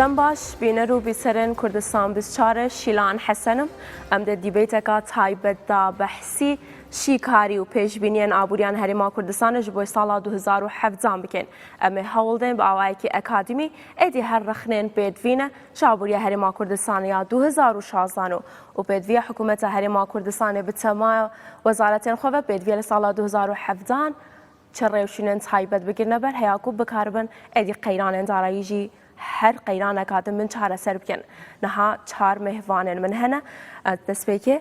دەم باش بینەر و بیسەرن کوردستان 24 شیلان حەسەنم ئەم دە دیبێتەکە تایبەتدا بەحسی شیکاری و پێشبینیان ئابووریان هەرێما کوردستانش بۆی ساڵا 2017 بکەن ئەمێ هەوڵدەن بە ئاوایەکی ئەکادمی ئێدی هەر ڕخنێن پێدڤینە شابووریە هەرێما کوردستانیا 2016 و پێدڤیە حکوومەتە هەرێما کوردستانێ بتەمایە وەزارەتێن خۆڤە پێدڤیە لە ساڵا 2017 چه ڕێوشینێن تایبەت بگرنە بەر هەیاکوب بکاربن ئێدی قەیرانێن داراییژی هەر قەیرانەکاتم من چارەسەر بکەن نەها چار مهوانن من هەنە دەستپێکێ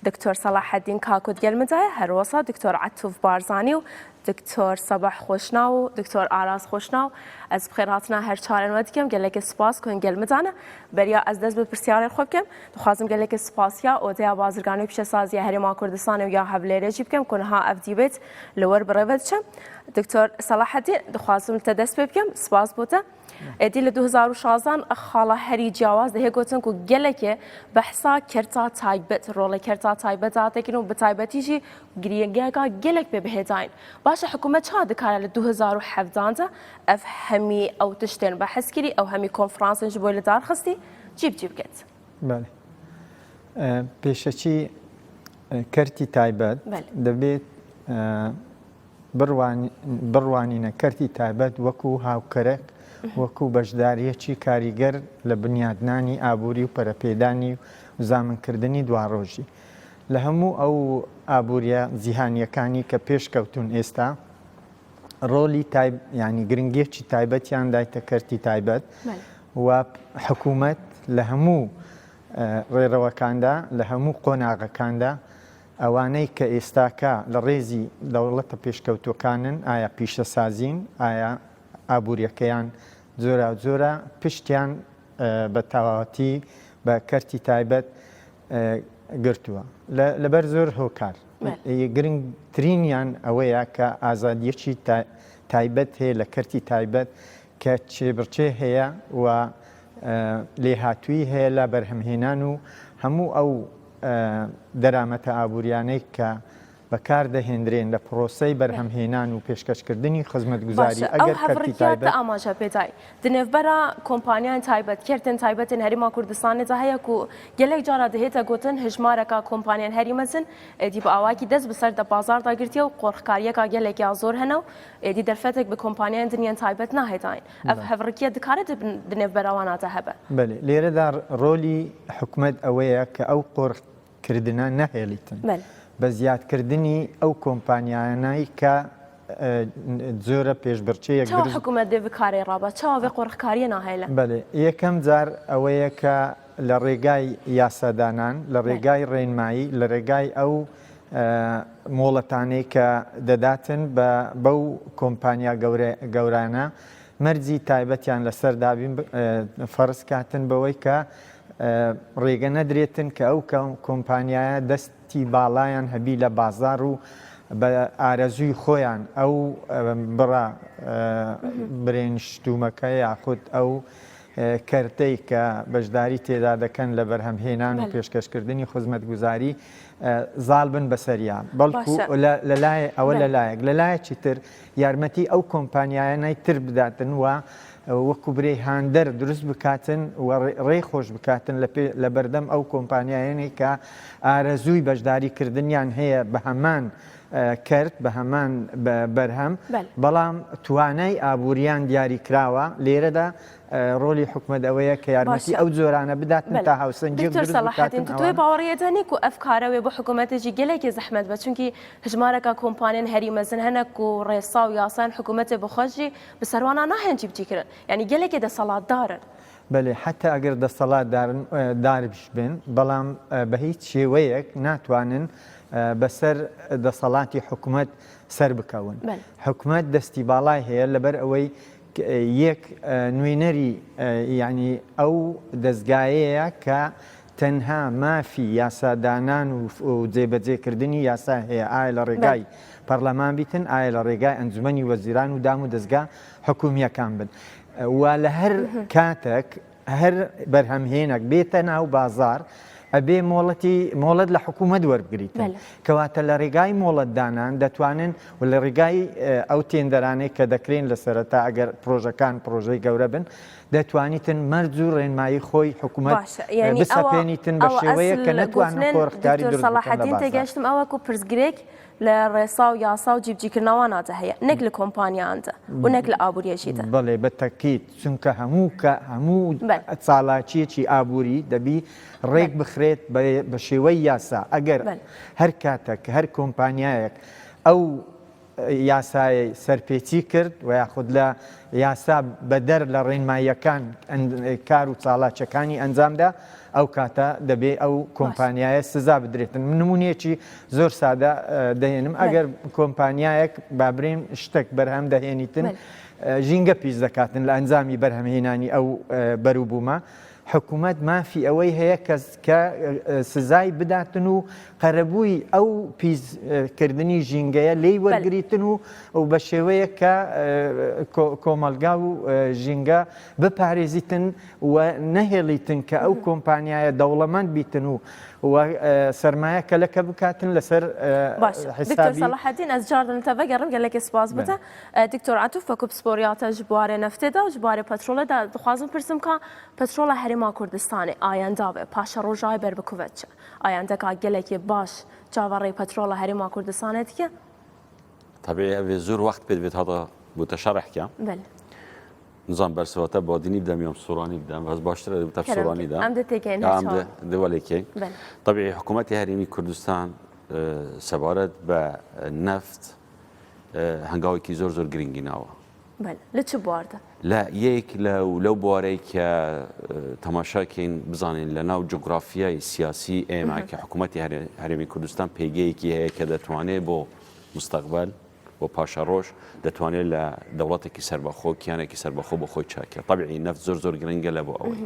دکتۆر سەلاحەدین کاکوت گەلمەدایە هەروەسا دکتۆر عەتوف بارزانی و دکتۆر سەباح خۆشناو و دکتۆر ئاراز خۆشناو ئەس بخێرهاتنا هەر چارێنوە دیکەم گەلێکی سپاس کۆن گەلمەدانە بەریا ئەس دەست بە پرسیارێ خۆ بکەم دخوازم گەلێکی سپاسیا ئۆدەیا بازرگانی پیشەسازیە هەرێما کوردستانە و یا هەولێرێکی بکەم کۆنها ئەف دیبێت لەوەر بڕێوە دچەم دکتۆر سەلاحەدین دخوازم تە دەست پێ بکەم سپاس بۆتە ئێدی لە 2016 خاڵە هەری جیاواز دەهەیە گوتن و گەلێکێ بەحسا کەرتا تایبەت ڕۆڵی کەرتا تایبەت هاتێکن و بە تایبەتیژی گریەنگەکە گەلێک پێ بهێداین باشە حکوومەت چا دکارە لە 2017 ئەف هەمی ئەو تشتێن بە حەزکری ئەو هەمی کۆنفرانسنج بۆی لە دارخستی جیب بکەیت بەڵێ پێشەچی کەرتی تایبەت دەبێت بڕوانینە کەرتی تایبەت وەکو هاوکەرێک وەکو بەشداریەکی کاریگەر لە بنیادنانی ئابووری و پەرەپێدانی و زامنکردنی دواڕۆژی لە هەموو ئەو ئابووریە جیهانیەکانی کە پێشکەوتون ئێستا ڕۆلی ینی گرنگێکی تایبەتیان دایتە کەرتی تایبەت و حکوومەت لە هەموو ڕێڕەوەکاندا لە هەموو قۆناغەکاندا ئەوانەی کە ئێستاکە لە ڕێزی دەوڵەتە پێشکەوتوەکانن ئایا پیشەسازین ئایا ئابوووریەکەیان جۆرە پشتیان بە تەواوەتی بە کەرتی تایبەت گرتووە لەبەر زۆر هۆکار گرنگترینیان ئەوەیە کە ئازادیەکی تایبەت هەیە لە کەرتی تایبەت کە چێبڕچێ هەیە و لێهاتووی هەیە لە بەرهەمهێنان و هەموو ئەو دەرامەتە ئابووریانەی کە بەکار دەهێنرێن لە پرۆسەی بەرهەمهێنان و پێشکەشکردنی خزمەتگوزاری ئەگەر کەرتی تایبەت ئاماژە پێدای دنێڤبەرە کۆمپانیان تایبەت کردن تایبەتن هەریما کوردستانێدا هەیە و گەلێک جارە دەهێتە گوتن هژمارەکە کۆمپانیان هەریمەزن ئێدی بە ئاواکی دەست بەسەر دە بازاردا گرتیە و قۆڕخکاریەکە گەلێکیا زۆر هەنە و ئێدی دەرفەتێک بە کۆمپانیان دنیان تایبەت ناهێداین ئەف هەڤڕکیە دکارێت دنێڤبەرەواناتە هەبە بەێ لێرەدا ڕۆلی حکوومەت ئەوەیە کە ئەو قۆڕکردنە نەهێڵیتن بە زیادکردنی ئەو کۆمپانیانایی کە زۆرە پێشبڕچەیەک حکوومەت دێ بکارێ ڕابە چاوێ قۆڕخکاریە ناهێلە بەێ یەکەم جار ئەوەیە کە لە ڕێگای یاسادانان لە ڕێگای ڕێنمایی لە ڕێگای ئەو مۆڵەتانەی کە دەداتن بەو کۆمپانیا گەورانە مەرجی تایبەتیان لەسەر دابین فەرز کاتن بەوەی کە ڕێگە نەدرێتن کە ئەو کۆمپانیایە دەستی باڵایان هەبی لە بازار و بە ئارەزووی خۆیان ئەو بڕە برێنشتومەکە یاخود ئەو کەرتەی کە بەشداری تێدا دەکەن لە بەرهەمهێنان و پێشکەشکردنی خزمەتگوزاری زاڵ بن بەسەریان بەڵکو لەلایە ئەوە لەلایەک لەلایەکی تر یارمەتی ئەو کۆمپانیایانەی تر بداتن و وەکو برەی هاندەر دروست بکاتن و ڕێ خۆش بکاتن لە بەردەم ئەو کۆمپانیایانەی کە ئارەزووی بەشداریکردنیان هەیە بە هەمان کرد بە هەمان بەرهەم بەڵام توانای ئابووریان دیاری کراوە لێرەدا ڕۆلی حکومەت ئەوەیە کە یارمەتی ئەو جۆرانە بداتن تا هاوسەنجێک توی باوەڕیەتانی و ئەف کارەوێ بۆ حکوومەتێکی گەلێکی زەحمەت بە چونکی هژمارەکە کۆمپانیان هەریمەزن هەنەک و ڕێسا و یاسان حکوومەتێ بخۆشی بەسەروانە ناهێنجی بچیکردن یعنی گەلێکی دەسەڵاتدارن بەێ حتا ئەگەر دەسەڵات داربش بن بەڵام بە هیچ شێوەیەک ناتوانن بەسەر دەسەڵاتی حکوومەت سەر بکەون حکوومەت دەستی باڵای هەیە لەبەر ئەوەی یەک نوێنەری ینی ئەو دەستگایەیە کە تەنها مافی یاسادانان و جێبەجێکردنی یاسا هەیە ئایا لە ڕێگای پەرلەمان بیتن ئایا لە ڕێگای ئەنجومەنی وەزیران و دام و دەستگا حکوومیەکان بن و لە هەر کاتێک هەر بەرهەمهێنێک بێتە ناو بازار ئەبێ مۆڵەت لە حکوومەت وەربگریتن بله. کەواتە لە ڕێگای مۆڵەتدانان دەتوانن و لە ڕێگای ئەو تێندەرانەی کە دەکرێن لە سەرەتا ئەگەر پرۆژەکان پرۆژەی گەورە بن دەتوانیتن مەرج و ڕێنمایی خۆی حکوومەت بسەپێنیتن بە شێوەیە کە نەتوانن خۆڕکاری سەلاحەدین تێگەشتم ئەوەکو پرسگرێک لە ڕێسا و یاسا و جیبجیکردنەوەناتە هەیە نەک لە کۆمپانیاندا و نەک لە ئابووریەشیدا بڵێ بە تەکیت چونکە هەموو چالاکیەکی ئابووری دەبی ڕێک بخرێت بە شێوەی یاسا ئەگەر هەر کاتێک هەر کۆمپانیایەک ئەو یاسای سەرپێچی کرد و یاخود لە یاسا بەدەر لە ڕێنماییەکان کار و چالاکیەکانی ئەنجامدا ئەو کاتە دەبێ ئەو کۆمپانیایە سزا بدرێتن نمونونێکی زۆر سادە دەهێنم ئەگەر کۆمپانیایەک بابرێن شتێک بەرهەم دەهێنیتن ژینگە پیس دەکاتن لە ئەنجامی بەرهەمهێنانی ئەو بەروبوومە حکوومەت مافی ئەوەی هەیە کە سزای بداتن و قەرەبووی ئەو پیسکردنی ژینگەیە لێی وەرگریتن و بە شێوەیە کە کۆمەلگا و ژینگە بپارێزیتن و نەهێڵیتن کە ئەو کۆمپانیایە دەوڵەمەند بیتن و سەرمایە کەلەکە بکاتن لەسەر حسابی سەلاحەدین ئەس جاردنتەڤە گەڕم گەلێکی سپاس بدە دکتۆر عەتوف وەکو پسپۆریاتە ji buarê neftê de ji buarê petrolê de dixwazim pirsim ka petrola Herêma Kurdistanê ayenda ve paşa rojayê ber bi kuvet çi ayendeka gelekî baş çavarê petrola Herêma Kurdistanê dike طبيعي أبي زور وقت بيت هذا متشرح كم بله نظام برسوات باديني بدم يوم سوراني بدم بس باشتر بتف سوراني ده أمد تكين أمد دوليكين طبيعي حكومة هرمي كردستان سبارت بالنفط هنگاوی کی زور گرینگی نوا بله لچه بارده لا یک لو بواره که تماشا کن بزنین لناو جغرافیای سیاسی اما که حکومت هرمی کردستان پیگی کی هی که دتوانه با مستقبل و پاشاروش دتوانه لدولت کی سر بخو کیانه کی سر بخو بخو چاکه طبيعي نفط زور گرینگه لبو اول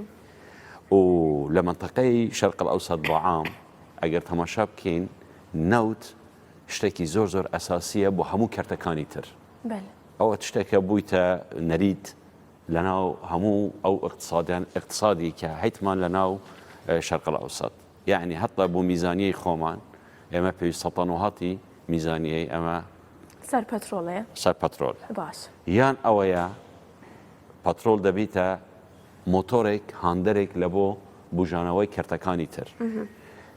و لمنطقه شرق الاوسط بعام اگر تماشا بکن نوت شتێکی زۆر ئەساسیە بۆ هەموو کەرتەکانی تر ئەوە شتێکە بوویتە نەرید لەناو هەموو ئەو اقتصادی کە هەیتمان لەناو شەرق الأوسط یعنی هەتا بۆ میزانیەی خۆمان ئێمە پێویستە تەنوهاتی میزانیەی ئەمە سەر پەترۆل باش یان ئەوەیە پەترۆل دەبیتە مۆتۆرێک هاندەرێک لە بۆ بژانەوەی کەرتەکانی تر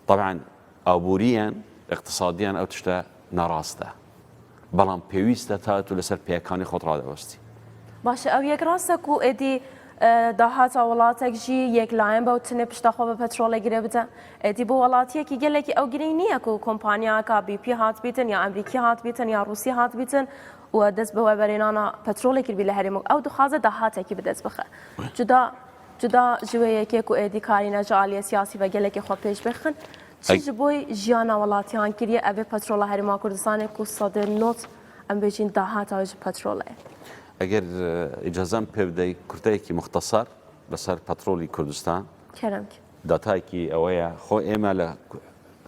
طبعا ئابووریان اقتصاديا او تشتا نراسته بلان بيويستا تاتو لسر بيكاني خود را دوستی باشه او یک راستك و ادي داهات ولاتك جي يك لاين باو تنه پشتا خو به پترول گیره بده ادي بو ولاتيه کی گله کی او گرینیه کو کمپانیا کا بي بي هات بيتن یا امریکي هات بيتن یا روسي هات بيتن و دز به برينانا پترول کی بي لهرم او دخازه داهات کی بدز بخه جدا جويه کی کو ادي کارینه جاليه سیاسی و گله کی خو پیش بخن چیز بوی جیانا ولاتیان کریه اوه پترول هرما کردستان کو صادر نوت ام بیچین دهات آج پتروله اگر اجازم پبدی کرده کی مختصر بسر پترولی کردستان کرم کی داتای کی اوه خو ایمال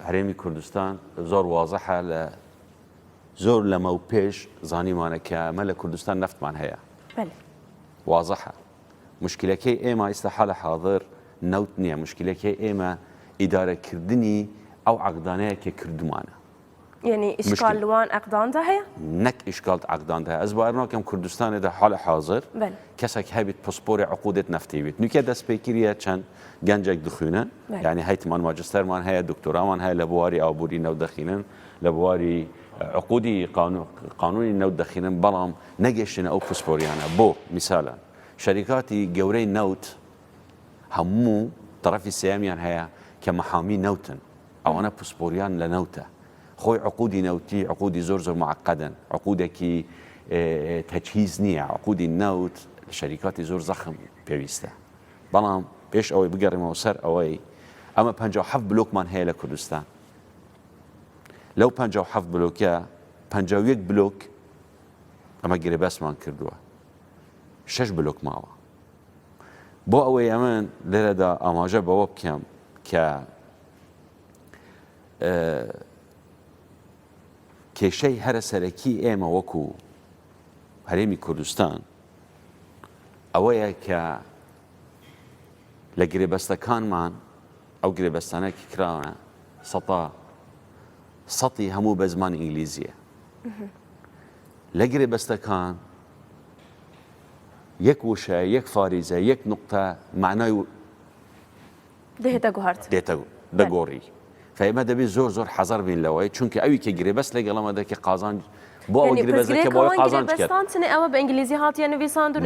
هرمی کردستان زور واضحه زور لما پیش زانی مانه که مال کردستان نفت من هيا بله واضحه مشكله کی ایما استحاله حاضر نوت نیه مشكله کی ایما إدارة كردني أو عقدانية ككردمانة يعني إشكال لوان عقدان ده هي؟ نك إشكال عقدان ده أزبارنا كم كردستان ده حال حاضر بله كسك هبت باسبور عقودة نفتي بيت نكيا دست بيكريه كان جنجك دخينا يعني هيت من ماجستير من هي دكتوراه من هي لبواري أبوري نو دخينا لبواري عقودي قانوني نو دخينا بلام نجشنا أو باسبور يعني بو مثلا شركاتي جوري نوت همو طرف السيام يعني هي كمحامي نوتن او انا باسبوريان لنوته خوي عقودي نوتي عقودي زور معقدا عقودك تجهيز نيه عقودي النوت لشركات زور زخم بيويسته بلام بيش اوي بقري موسر اوي اما 57 بلوك من هي لكردستان لو 57 بلوكيا 51 بلوك اما قري بس ما كردوه 6 بلوك ماوا بو اوي امان لردا اماجه بواب كم كشيء هر سركي اما وكو هرمي كردستان اويا ك لقريبستكان مان ئەو گرێبەستانێکی کراوە سەتی هەموو بە زمانی ئینگلیزیە لە گرێبەستەکان یەک وشە یەک فاریزە یەک نقطە معنای دێتە گوهرت دێتە دەگۆڕی فەیمە دەبێت زۆر حەزەر بین لەوەی چونکە ئەوی کە گرێبەست لەگەڵەمە دەکە قازان بۆ ئەوە گرێبەستەکە بۆ قازان کرد ئەوە بە ئینگلیزی هاتیە نویساندون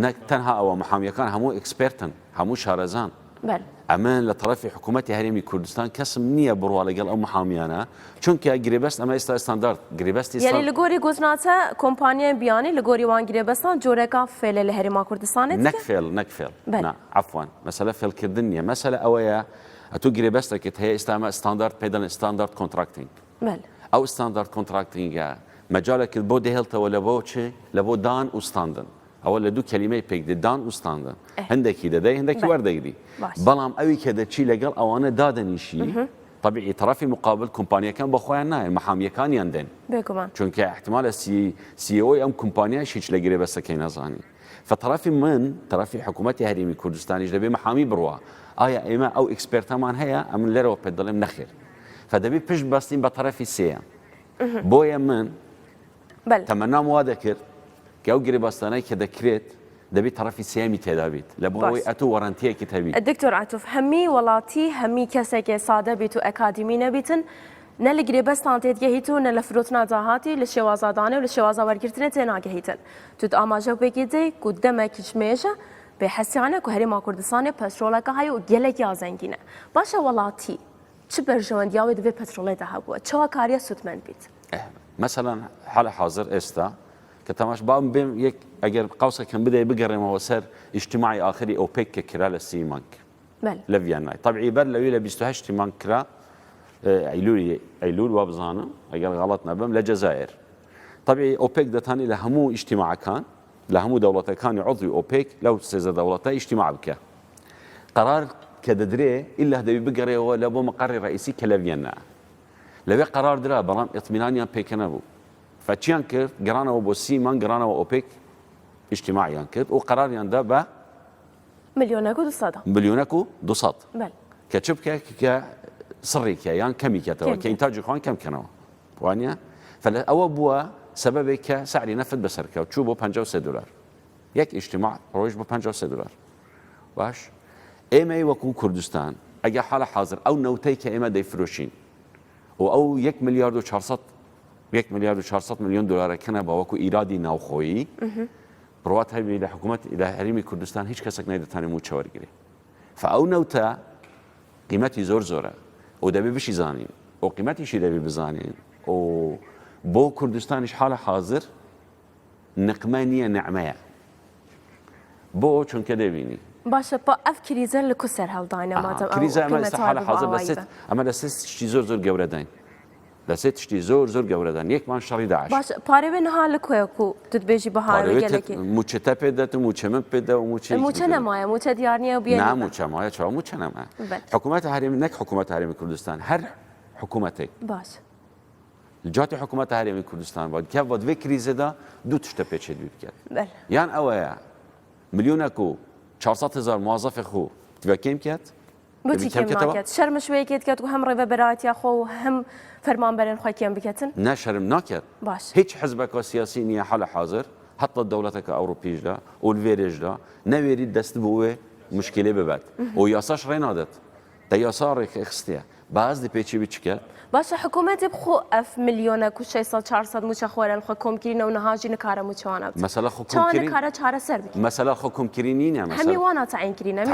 نەک تەنها ئەوە محامیەکان هەموو ئەکسپێرتن هەموو شارەزان ئەمە لە طرفی حکوومەتی هەرێمی کوردستان کەسم نییە بڕوا لەگەڵ ئەو محامیانە چونکە گرێبەست ئەمە ئێستا ستاندارد گرێبەستی یعنی لە گۆری گوزناتە کۆمپانیای بیانی لە گۆری وان گرێبەستان جۆرێکا فێلە لە هەرێما کوردستانێت نەک فێل عەفوان مەسەلە فێلکردن نییە مەسەلە ئەوەیە ئەتوو گرێبەستێکت هەیە ئێستا ئەمە ستاندارد پێدەن ستاندارد کۆنتراکتینگ ئەو ستاندارد کۆنتراکتینگە مەجالێکت بۆ دەهێڵتەوە لە بۆ چ لە بۆ دان و ستاندن ئەوە لە دوو کەلیمەی پێک دان و ستاندن هەندێکی دەدەی هەندێکی وەردەگری بەڵام ئەوی کە دەچی لەگەڵ ئەوانە دادەنیشی طبيعي طرفی مقابل کۆمپانیەکان بە خۆیان نایەن محامیەکانیان دێن چونکە احتمالە CEO ئەم کۆمپانیاش هیچ لە گرێبەستەکەی نەزانی فطرفی من طرفی حکوومەتی هەرێمی کوردستانیش دەبێ محامی بڕوە ئایا ئێمە ئەو ئێکسپێرتەمان هەیە ئەم لێرەوە پێ دەڵێم نەخێر فدەبێ پشت بەستین بە طرفی سێیان بۆیە من تەمەنام وا دەکرد کە ئەو گرێبەستانەی کە دەکرێت دەبێت طرفی سێمی تێدا بیت لە بۆ ئەوەی ئەتوو وەڕەنتیەکی هەبیت دکتۆر عاتوف هەمی وڵاتی هەمی کەسێکی سادە بیت و ئەکادمی نەبیتن نە لە گرێبەستان تێدگەهیت و نە لە فرۆتنا داهاتی لە شێوازادانێ و لە شێوازە وەرگرتنە تێناگەهیتن توت ئاماژە پێکی دەی و دەمێکی مێژە بێ حەسیانە و هەرێما کوردستانی پەترۆلەکە هەیە و گەلێکی ئازەنگینە باشە وڵاتی چ بەرژەوەندیاوی دەبێت پەترۆڵێدا هەبووە چاوە کاریە سوتمەند بیت مثلا حالە حاضر ئێستا کە تەماش باوم بێم یەک ئەگەر قوسەکەم بدەی بگەڕێمەوە سەر ئیجتیماعی ئاخری ئۆپێک کە کرا لە 30 مانگ لە ڤیانای طبعی بەر لەوی لە 28 مانگ کرا ئەیلول وا بزانم ئەگەر غەڵەت نەبم لە جەزایر طبعی ئۆپێک دەتانی لە هەموو ئیجتیماعەکان لە هەموو دەوڵەتەکانی عضوی ئۆپێک لەو سێزە دەوڵەتە ئیجتیماع بکە قرار کە دەدرێ ئیلا دەبی بگەڕێەوە لە بۆ مەقەڕی ڕئیسی کە لە ڤیەنا لەوێ قرار درا بەڵام ئیطمینانیان پێکە نەبوو فچیان کرد گەڕانەوە بۆ 30 مانگ گەڕانەوە ئۆپێک ئیجتیماعیان کرد و قراریاندا بە ملیۆنێک و 200 کە چ بکە کە سڕێکە یان کەمیکێتەوە کە ئینتاجی خۆیان کەم بکەنەوە وانە ئەوە بووە سەبەبێک کە سعری نەفت بەسەرکەوت چوو بۆ 53 دلار یەک ئیجتیماع ڕۆیش بۆ 53 دلار باش ئێمەی وەکو کوردستان ئەگە حالە حاضر ئەو نەوتەی کە ئێمە دەیفرۆشین و ئەو 1 ملیارد و 400 ملیۆن دلارەکەنە باوەکو ئیرادی ناوخۆیی بڕوات هەبی لە حکوومەت لە هەرێمی کوردستان هیچ کەسێک نایدەتوانێت موچە وەرگێ فئەو نەوتە قیمەتی زۆرە و دەبێ بشی زانین و قیمەتیشی دەبێ بزانین و بۆ کوردستانیش حالە حاضر نقمە نییە نەعمەیە بۆ چونکە دەبینی باشە با ئەف کریزە لە کوسەر هەڵداینە کریزە ئەمە ئێستا حالە حاضر ئەمە لە سێ تشتی زۆر گەورەداین لە سێ تشتی زۆر گەورەدان یەکمان شەڕی داعش باش پارێ نەها لە کوێک و دەتبێژی بەهارێکی موچەتە پێ دەت و موچە من پێدا و موچە نەمایە موچە دیار نییە و بێ موچە مایە چاو موچە نەما حکوومەت هەرێمی نەک حکوومەت هەرێمی کوردستان هەر حکوومەتێک باش جاتی حکوومەت هەرێمی کوردستان باید کە بۆ دوێ کریزەدا دوو تشتە پێچێت بکات یان ئەوەیە ملیۆنێک و 400,000 موظفێک خۆ دوێکەم کات شەرمەشوەیەکێت کات و هەم ڕێبەرایەتیا خۆ و هەم فەرمانبەرێن خۆیان بکەن ناشەرم ناکات هیچ حزبێکە سیاسی نییە حالە حاضر حتا دەوڵەتەکە ئەوروپیشدا و لێرێژدا نەوێری دەست بۆێ مشکلێ ببات و یاساش ڕێنادێت دە یاسا ڕێک خستەیە باز دی پێچی بچکە باشە حکوومەتی بخۆ ئەف ملیۆنە و 600 موچە خۆران خۆ کۆمکردنەوە و نەهاژی نکارە موچوانە مەسەلە خۆکۆمکردن کارە چارەسەر بکە مەسەلە خۆکۆمکردنی نیە هەمی وانە تعیینکردن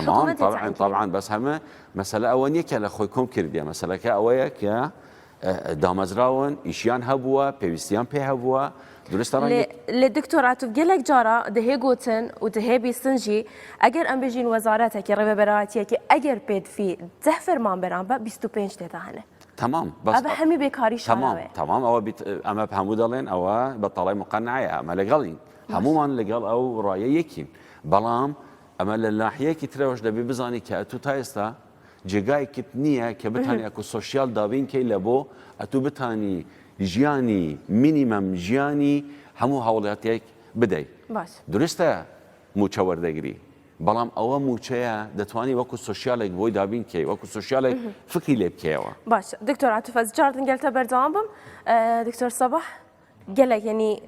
طبعا بەس هەمە مەسەلە ئەوە نییە کە لە خۆی کۆم کردیە مەسەلەکە ئەوەیە کە دامەزراون ئیشیان هەبووە پێویستیان پێ هەبووە درستە لە دکتۆراتوف گەلێک جارە دەهێ گوتن و دەهێ بیستنجی ئەگەر ئەم بێژین وەزارەتێکی ڕێبەرایەتیەکی ئەگەر پێدفی 10 فەرمانبەران بە 25 تێدا هەنێ تمام بس هەمی بێکاری تمام ئەوە ئەمە هەموو دەڵێن ئەوە بە تەڵای مقەنعایە ئەمە لەگەڵین هەمومان لەگەڵ ئەو ڕایە یەکین بەڵام ئەمە لە لاحەیەکی ترەوەش دەبێ بزانی کە ئەتوو تا ئێستا جێگایەکت نییە کە بتانی ئەکو سۆشیال دابینکەی لە بۆ ئەتوو بتانی ژیانی مینیمەم ژیانی هەموو هەوڵاتێک بدەیت درستە موچە وەردەگری بەڵام ئەوە موچەیە دەتوانانی وەکو سوسیالێک بۆی دابین کەی وەکو سوسیالێک فکری لێ بکەوە. باش دکتۆر عاتوف جاردن گەلتە بەردەوام بم دکتۆر سەباح gelek yani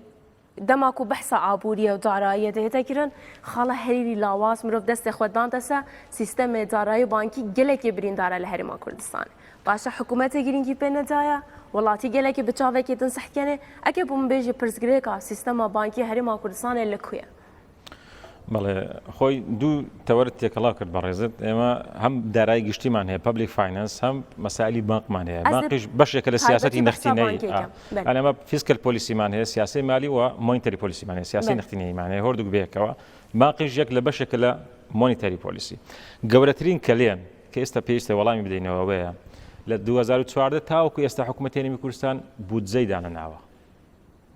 dema ku behsa abûriye û darayiyê de hête kirin xala herî lawas mirov destê xwe dan dese sîstemê darayî bankî gelekê birîndar e li Herêma Kurdistanê. Başa hikûmetê girîngî pê nedaye, welatî gelekê bi çavekê din sehkenê eke bû min bêjî pirsgirêka sîstema bankî Herêma Kurdistanê li ku ye. بەڵێ خۆی دوو تەوەرت تێکەڵا کرد بە ڕێزت ئێمە هەم دارایی گشتیمان هەیە پبلیک فایننس هەم مەسائلی بانکمان هەیە بانقیش بەشێکە لە سیاسەتی نەختینەی ئەمە فیسکل پۆلیسیمان هەیە سیاسی مالی و مۆنیتەری پۆلیسیمان هەیە سیاسی نەختینەیمان هەیە هەردوو بەیەکەوە باقیش یەک لە بەشێکە لە مۆنیتەری پۆلیسی گەورەترین کەلێن کە ئێستا پێویستە وەڵامی بدەینەوەیە لە 2014 تاوەکو ئێستا حکوومەت هێرمی کوردستان بودجەی دانەناوە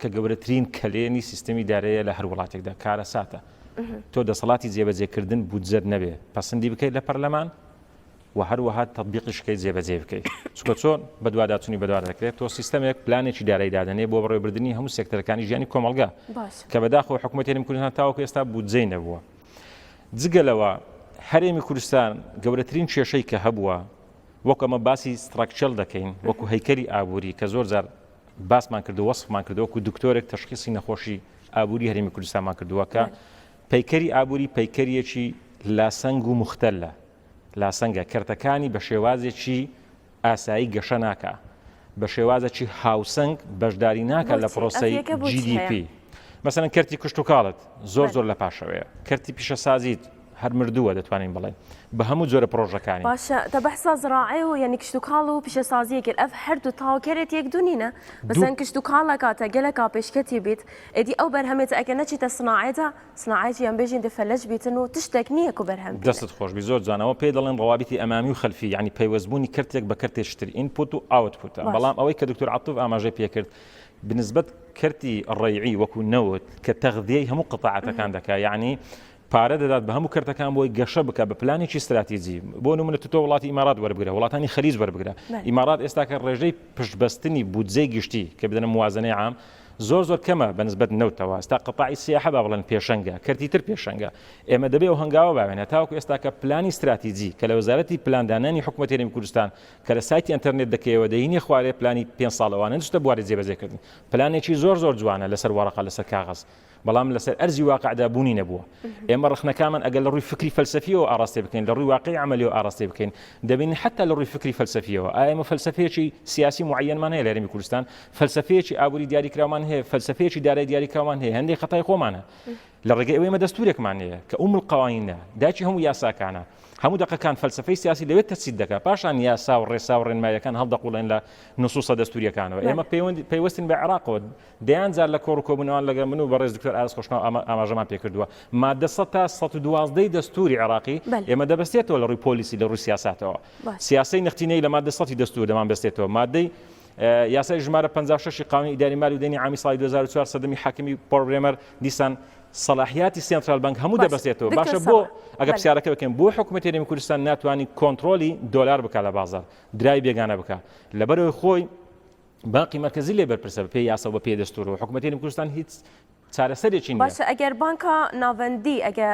کە گەورەترین کەلێنی سیستەمی دارەیە لە هەر وڵاتێکدا کارە ساتە تۆ دەسەڵاتی جێبەجێکردن بودجەت نەبێ پەسەندی بکەیت لە پەرلەمان و هەروەها تەطبیقیشکەی جێبەجێ بکەیت چکە چۆن بەدواداچوونی بەدوار دەکرێت تۆ سیستەمێک پلانێکی دارایی دادنێ بۆ بەڕێوەبردننی هەموو سێکتەرەکانی ژیانی کۆمەلگا کە بەداخەوە حکوومەت هێرمی کوردستان تاوەکو ئێستا بودجەی نەبووە جگەلەوە هەرێمی کوردستان گەورەترین کێشەی کە هەبووە وەکو ئەمە باسی ستراکچەل دەکەین وەکو هەیکەری ئابووری کە زۆر جار باسمان کردو وەصفمان کردو وەکو دکتۆرێک تەشخیصی نەخۆشی ئابووری هەرێمی کوردستانمان کردووە کە پەیکەری ئابووری پەیکەریەکی لاسەنگ و مختەلە لاسەنگە کەرتەکانی بە شێوازێکی ئاسایی گەشە ناکە بە شێوازێکی هاوسنگ بەشداری ناکە لە پرۆسەی GDP مەسەڵەن کەرتی کشت و کاڵت زۆر لە پاشەوەیە کەرتی پیشەسازیت هەر مردووە دەتوانین بڵێن بە هەموو جۆرە پرۆژەکانی باشە تە بەحسا زراعی و یعنی کشت و کاڵ و پیشەسازیە کرد ئەف هەردوو تاوکەرێت یەک دوونینە بەسەن کشت و کاڵەکاتە گەلێکا پێشکەتی بیت ئێدی ئەو بەرهەمێتە ئەگە نەچیتە سناعێتە سناعەتی ئەم بێژین دەفەلەج بیتن و تشتێک نییە و بەرهەم دەستت خۆشبی زۆر جوانەوە پێ دەڵێن ڕەوابیتی ئەمامی و خەلفی یعنی پەیوەستبوونی کردێک بە کردێشتر ئینپوت و ئاوتپوتە بەڵام ئەوەی کە دکتۆر عاتوف ئاماژەی پێکرد بنسبەت کردی ڕێیعی وەکو نەوت کە تەغذیەی هەموو قطاعەتەکان دەکا یعنی پارە دەدات بە هەموو کردەکان بۆی گەشە بکە بە پلانێکی استراتیجی بۆ نمونە تۆ وڵاتی ئیمارات وەربگرە وڵاتانی خەلیج وەربگرە ئیمارات ئێستا کە ڕێژەی پشتبەستنی بودجەی گشتی کە بدەنە موازنەی عام زۆر کەمە بە نسبەت نەوتەوە ئێستا قەتاعی سیاحە با بڵێن پێشەنگە کردی تر پێشەنگە ئێمە دەبێ ئەو هەنگاوە باوێنە تاوەکو ئێستا کە پلانی استراتیجی کە لە وەزارەتی پلاندانانی حکوومەت هێرمی کوردستان کە لە سایتی ئینتەرنێت دەکەوە دەهینی خوارێ پلانی 5 ساڵەوانە نشتە بواری جێبەجێکردن پلانێکی زۆر جوانە لەسەر وەرەقە لەسەر کاغەز بەڵام لەسەر ئەرزی واقعدا بوونی نەبووە ئێمە ڕخنەکانمان ئەگەر لە ڕووی فکری فەلسەفیەوە ئاڕاستێ بکەین لە ڕووی واقعی عملیەوە ئاڕاستێ بکەین دەبینی حتا لە ڕووی فکری فەلسەفیەوە ئێمە فەلسەفەیەکی سیاسی معینمان هەیە لە هەرێمی کوردستان فەلسەفەیەکی ئابووری دیاریکراومان هەیە فەلسەفەیەکی دارایی دیاریکراومان هەیە هەندێک خەتای خۆمانە لە ڕێگەی ئەوەی ئێمە دەستورێکمان هەیە کە القوانینە داچی هەموو یاساکانە هەموو دقەکان فەلسەفەی سیاسی لەوێت تەسید دەکات پاشان یاسا و ڕێسا و ڕێنماییەکان هەڵدەقوڵێن لە نصوصە دەستوریەکانەوە ئێمە پەیوەستین بە عێراقەوە دەیان جار لە کۆڕ و کۆبوونەوەن لەگەڵ من و بەڕێز دکتۆر ئاراس خۆشناو ئاماژەمان پێکردووە مادە 100 تا 112 دەستوری عێراقی ئێمە دەبەستێتەوە لە ڕووی پۆلیسی لە ڕووی سیاساتەوە سیاسی نەختینەی لە مادە 100 دەستور دەمان بەستێتەوە مادەی یاسای ژمارە 56 قانونی ئیداری مالی و دەینی عامی ساڵی 2004 سەدەمی حاکمی پۆڕبرێمەر دیسان صلاحیاتی سنترال بانک هەموو دەبەستێتەوە باشە بۆ ئەگە پرسیارەکە بکەین بۆ حکوومەت هێرمی کوردستان ناتوانانی کۆنتترۆلی دۆلار بکە لە بازار درای بێگانە بکە لەبەرەوەی خۆی باقی مرکزی لێ بەرپرسە پێی یاسا بە پێ دەستورەوە حکوومەت هێرمی کوردستان هیچ چارەسەرێکی نییە باشە ئەگەر بانکە ناوەندی ئەگە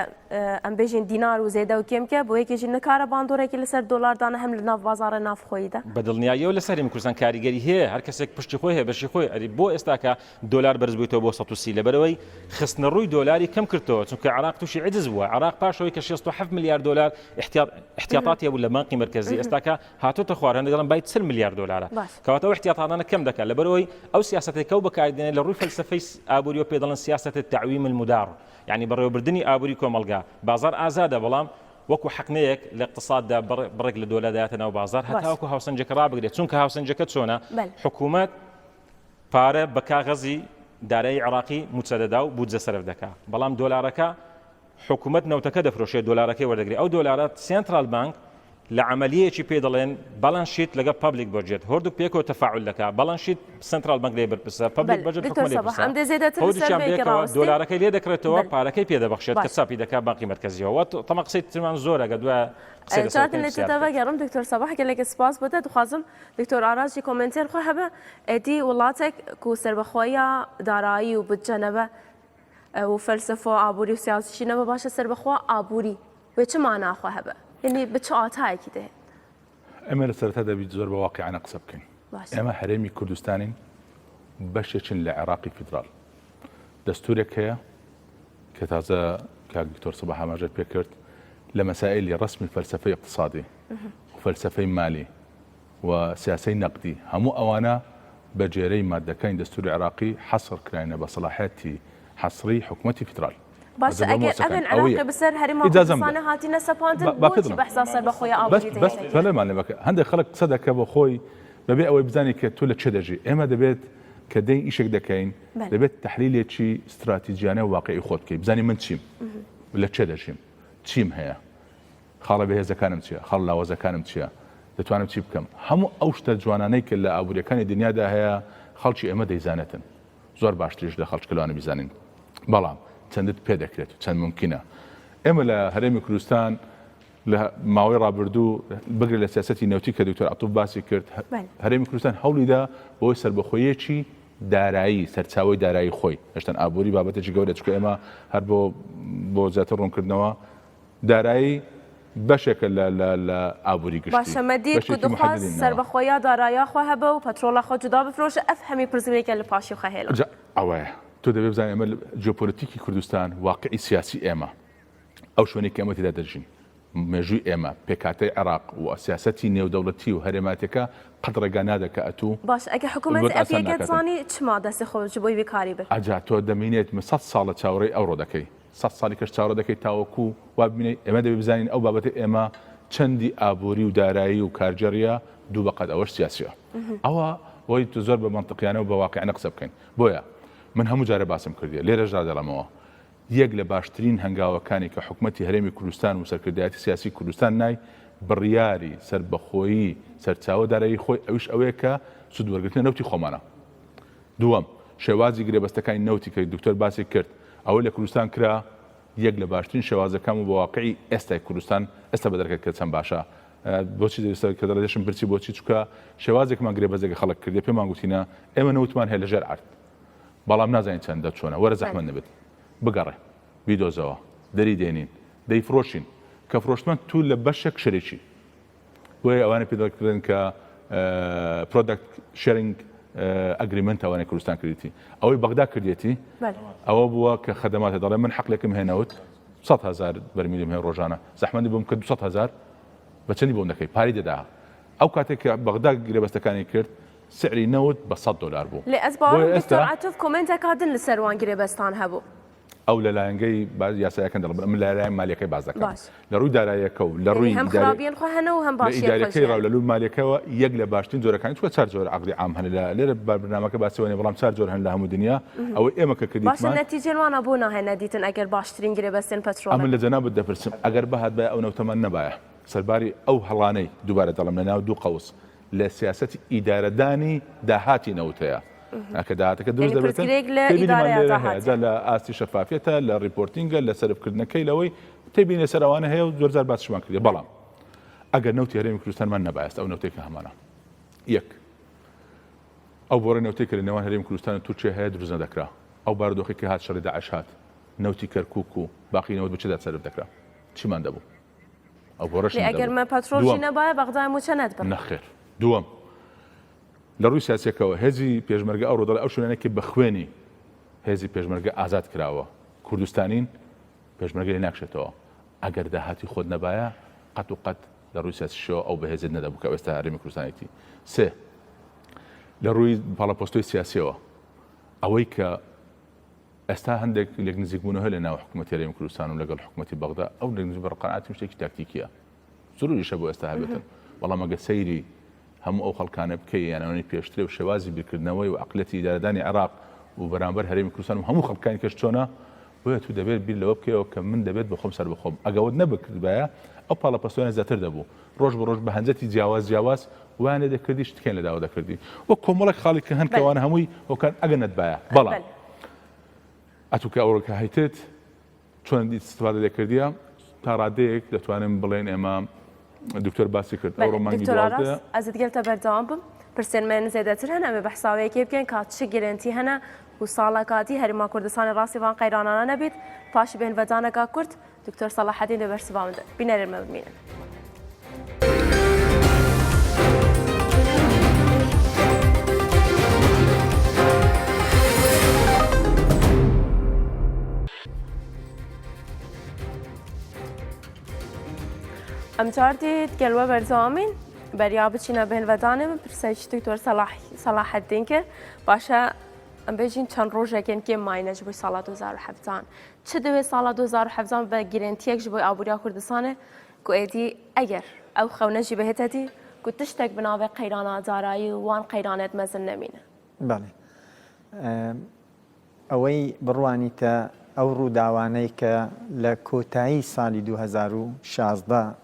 ئەم بێژین دینار و زێدە و کێمکە بۆ یەکێکی نەکارە باندۆرێکی لەسەر دۆلاردانە هەم لە ناو بازارە نافخۆیدا بەدڵنیاییەوە لەسەر هێرمی کوردستان کاریگەری هەیە هەر کەسێک پشتی خۆی هەیە بەشی خۆی ئەری بۆ ئێستاکە دۆلار بەرز بوویتەوە بۆ 130 لەبەرەوەی خستنە ڕووی دۆلاری کەم کردەوە چونکە عێراق تووشی عجز بووە عێراق پاشەوەی کە 67 میلیارد دلار احتیاطاتی بوو لە بانکی مرکزی ئێستاکە هاتوتە خوار هەندێک دەڵێن بای 40 میلیارد دلارە کەواتەوە احتیاطاتانە کەم دەکات لەبەرەوەی ئەو سیاستێکە و بەکاردێنێت لە ڕووی فەلسەفەی ئابووری و پێ دەڵێن سیاست التعویم المدار يعني بەڕێوەبردننی ئابووری کۆمەلگا بازار ئازادە بەڵام وەکو حەقنەیەک لە اقتصاددا بڕێک لە دۆلەدایەتە ناو بازار هەتاوەکو هاوسەنجەکە ڕابگرێت چونکە هاوسەنجەکە چۆنە حکوومەت پارە بە کاغەزی دارایی عێراقی موچەدەدا و بودجە سەرف دەکات بەڵام دۆلارەکە حکوومەت نەوتەکە دەفرۆشێت دۆلارەکەی وەردەگرێت ئەو دۆلارات سنترال بانک لە عملیەیەکی پێ دەڵێن بالانس شیت لەگە پابلیک بەجێت هەردوو پێکەوە تەفاعل دەکات بالانس شیت سنترال بانک لێ بەرپرسە پابلیک بەجێت حکوومەت لێ بەرپرسە دۆلارەکەی لێ دەکرێتەوە پارەکەی پێ دەبەخشێت کە چاپی دەکات بانکی مرکزیەوە تەمە قسەی ترمان زۆرە گە دوای جاردن لە تێداوە گەڕم دکتۆر سەباح گەلێک سپاس بۆتە دخوازم دکتۆر ئاراژی کۆمنتێر خۆ هەبە ئێدی وڵاتێک کو سەربەخۆیە دارایی و بودجەنەبە و فەلسەفە ئابووری و سیاسیشینەوە باشە سەربەخوا ئابووری بچ معنا خو هبه يعني بچ آتای كده ئەمە لە سەرەتا دەبیت زۆر بە واقعانە قسە بکەین. باش ئێمە هەرێمی کوردستانین بەشێکن لە عێراقی فیدرال. دەستورێک هەیە کە تازە کاک دکتۆر سەباح ئاماژەت پێ کرد لە مەسائلی ڕسمی فەلسفەی اقتصادی و فەلسفەی مالی و سیاسەی نەقدی هەموو ئەوانە بە جێرەی مادەکانی دەستوری عێراقی حەسڕ کراینە بە سەلاحیەتی حەسری حکوومەتی فیدرال. باش اگر ابن عراقي بسر هرم كردستان هاتينا سپاندن بوچی بحث سر بخويا آبادی بس فلمان لبك هەندێک خەڵک قسە دەکە بۆ خۆی بەبێ ئەوەی بزانێت کە تۆ لە چێ دەژی ئێمە دەبێت کە دەی ئیشێک دەکەین دەبێت تحلیلێکی استراتیژیانە واقعی خۆت بکەیت بزانانی من چیم لە چێ دەژیم چیم هەیە خاڵە بەهێزەکانم چییە خەڵ لاوەزەکانم چییە دەتوانم چی بکەم هەموو ئەو شتە جوانانەی کە لە ئابوووریەکانی دنیادا هەیە خەڵکی ئێمە دەیزانێتن زۆر باشتریش لە خەڵکلوانە بیزانین بەڵام چەندت پێ دەکرێت چەند ممکنە ئێمە لە هەرێمی کوردستان لە ماوەی ڕابردوو بگرێت لە سیاسەتی نەوتی کە دکتۆر عەتوف باسی کرد هەرێمی کوردستان هەوڵیدا بۆی سربەخۆیەکی دارایی سەرچاوی دارایی خۆی هێشتا ئابووری بابەتێکی گەورە چکە ئێمە هەر بۆ زیاتر ڕوونکردنەوە دارایی بەشێکە لە ئابووری گشتی باشە مەدید کو دخواست سربەخۆیە داراییە خۆ هەبە و پەترۆڵە خۆ جودا بفرۆشە ئەف هەمی پرسیارێکە لە پاشی خۆ هەیە ئەوەیە تۆ دەبێت بزانێت ئێمە جیۆپۆلیتیکی کوردستان واقعی سیاسی ئێمە ئەو شوێنی کە ئێمە تێدا دەژین مێژووی ئێمە پێکاتەی عێراق و سیاسەتی نێودەوڵەتی و هەرێماتەکە قەت ڕێگا نادەکە ئەتوو باش ئەگە حکوومەت ئەپێکێت زانی چما دەستی خۆی بۆی بیکاری بێت ئەجا تۆ دەمینێت 100 ساڵە چاوەڕێی ئەوڕۆ دەکەی 100 ساڵی کەش چاوەڕێ دەکەی تاوەکو وا ببینێت ئێمە دەبێت بزانین ئەو بابەتی ئێمە چەندی ئابووری و دارایی و کارجەریە دوو بەقەت ئەوەش سیاسیە ئەوە بۆی تو زۆر بە منطقیانە و بە واقعیانە قسە بکەین بۆیە من هەموو جارە باسم کردیە لێرەشدا دەڵێمەوە یەک لە باشترین هەنگاوەکانی کە حکوومەتی هەرێمی کوردستان و سەرکردایەتی سیاسی کوردستان نای بڕیاری سربەخۆیی سەرچاوە دارایی خۆی ئەوش ئەوەیە کە سوودوەرگرتنە نەوتی خۆمانە دووەم شێوازی گرێبەستەکانی نەوتی کە دکتۆر باسی کرد ئەوەی لە کوردستان کرا یەک لە باشترین شێوازەکان و بە واقعی ئێستای کوردستان ئێستا بەدەرکەت کە چەند باشە بۆچی کە دەڵێشم پرسی بۆچی چووکە شێوازێکمان گرێبەزێک خەڵک کردی پێمان گوتینە ئێمە نەوتمان هەیە لەژێر عەرد بەڵام نازانین چەندە چۆنە وەرە زەحمەت نەبێت بگەڕێ بیدۆزەوە دەری دێنین دەیفرۆشین کە فرۆشتمان تو لە بەشێک شەریکی بۆیە ئەوانە پێداکردن کە پرۆدەکت شێرینگ ئەگریمنت ئەوانەی کوردستان کردیتی ئەوەی بەغدا کردێتی ئەوە بووە کە خەدەماتە دەڵێ من حەقلێکم هێنەوت 100,000 بەرمیلیم هەیە ڕۆژانە زەحمەتی بووم کە 200,000 بە چەندی بۆم دەکەی پاری دەدا ئەو کاتێک کە بەغدا گرێبەستەکانی کرد سعری نەوت بە $100 بوو لێ ئەسباڕم دکتۆر عەتوف کۆمنتێکاتن لەسەر وان گرێبەستان هەبوو ئەو لە لایەنگەی یاسایەکان دەڵێن من لە لایەن مالیەکەی باز دەکەم لە ڕووی داراییەکە و لە ڕووی هەم خراپیان خۆ هەنە و هەم باشیەکەی ڕاو لە لوو مالیەکەوە یەک لە باشترین جۆرەکانی چوە 4 جۆر عەقدی عام هەن لێرە بەرنامەکە باسیوانێ بەڵام 4 جۆر هەن لە هەموو دنیا ئەوەی ئێمە کە کردیتمان باشە نەتیجەوانە بۆ ناهێنە دیتن ئەگەر باشترین گرێبەستێن پەترۆڵ من لە جەنابەت دەپرسم ئەگەر بەهات بە ئەو نەوتەمان نەبایە سەرباری ئەو هەڵانەی دووبارە دەڵم لە ناو دوو قەوس لە سیاسەتی ئیدارەدانی داهاتی نەوتەیە کە داهاتەکە دروست دەبێت لە ئاستی شەفافیەتە لە ریپۆرتینگە لە سەرفکردنەکەی لەوەی تێبینێ سەروانە هەیە و زۆرجار باسشمان کردی بەڵام ئەگەر نەوتی هەرێمی کوردستانمان نەبایست ئەو نەوتێکە هەمانە یەک ئەو بۆڕێ نەوتێک کە لە نێوان هەرێمی کوردستان و تورکیا هەیە دروست نەدەکرا ئەو بارودۆخی کە هات شەڕی داعش هات نەوتی کەرکووک و باقی نەوت بچێدا سەرف دەکرا چیمان دەبوو ئەو بۆڕەش ئەگەر مە پەترۆڵی نەبایە بەغدای موچەنەت بن نەخێر دووەم لە ڕووی سیاسەکەەوە هێزی پێشمەرگە ئەو ڕۆدەڵی ئەو شوێنێکی بە خوێنی هێزی پێشمەرگە ئازاد کراوە کوردستانین پێشمەرگەی ناکشێتەوە ئەگەر داهاتی خۆت نەبایە قەت و قەت لە ڕووی سیاسیشەوە ئەو بەهێزت نەدەبوو کە ئێستا هەرێمی کوردستانێتی سێ لە ڕووی پاڵەپۆستۆی سیاسیەوە ئەوەی کە ئێستا هەندێک لێک نزیکبوونەوە هەیە لە ناو حکوومەتی هەرێمی کوردستان و لەگەڵ حکوومەتی بەغدا ئەو لێک بەڕقاناتی شتێکی تاکتیکیە زۆریشە بۆ ئێستا هەبێتن بەڵام ئەگە سەیری هەموو ئەو خەڵکانە بکەی یانەوەی پێشترێ و شێوازی بیرکردنەوەی و عەقلەتی ئیدارەدانی عێراق و بەرامبەر هەرێمی کوردستان و هەموو خەڵکانی کەش چۆنە بۆیە تو دەبێت بیر لەوە بکەیەوە کە من دەبێت بەخۆم سەر بخۆم ئەگەوت نەبکردبایە ئەو پاڵەپەستۆیانە زیاتر دەبوو ڕۆژ بە ڕۆژ بە هەنجەتی جیاواز وانێ دەکردی شتکەین لەداوە دەکردی وە کۆمەڵێک خاڵی کە هەن کەوانە هەمووی وەکان ئەگە نەتبایە بەڵام ئەتوکە ئەوڕۆکە هەیتت چۆن استفادە لێکردیە تا ڕادەیەک دەتوانم بڵێن ئێمە دکتۆر باسی کرد ئەو ڕۆمانگی دوازدە ئەزت گەلتە بەردەوام بم پرسێنمێن زێدەتر هەن ئەمێ بەحساوەیەکی بکەین کات چ گرنتی هەنە و ساڵەکاتی هەرێما کوردستانی ڕاستی وان قەیرانانە نەبێت پاشی بێن ڤەدانەکە کورد دکتۆر سەلاحەدین دەبەرسەوام بینەرمە بمینن. ئەم جاردی گەلوە بەرزەوامین بەریا بچینە بێنڤەدانێ من پرسەیکی دکتۆر سەلاحەدین کرد باشە ئەم بێژین چەند ڕۆژێکێن کێ ماینە ji بۆی ساڵا 2017 چ دەوێت ساڵا 2017 بە گرنتیەک ji بۆی ئابووریا کوردستانê ku êdî eger ew xewne jî bihêtetî ku tiştek bi navê qeyrana zarayî û wan qeyranê mezin nemîne. بەڵێ ئەوەی بڕوانیتە ئەو ڕووداوانەی کە لە کۆتایی ساڵی 2016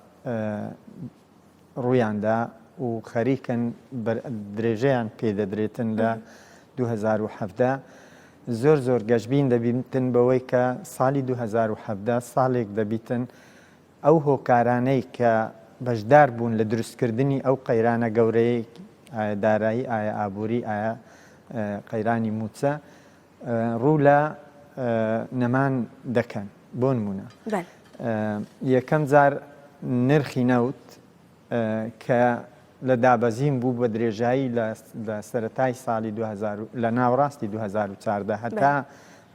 ڕوویاندا و خەریکن درێژەیان پێدەدرێتن لە 2017 زۆر گەشتبین دەبیتن بەوەی کە ساڵی 2017 ساڵێک دەبیتن ئەو هۆکارانەی کە بەشدار بوون لە دروستکردنی ئەو قەیرانە گەورەیە دارایی ئایا ئابووری ئایا قەیرانی موچە ڕوو لە نەمان دەکەن بۆ نمونە یەکەم جار نرخی نەوت کە لە دابەزیم بوو بە درێژایی لە سەرەتای ساڵی لە ناوڕاستی 2014 هەتا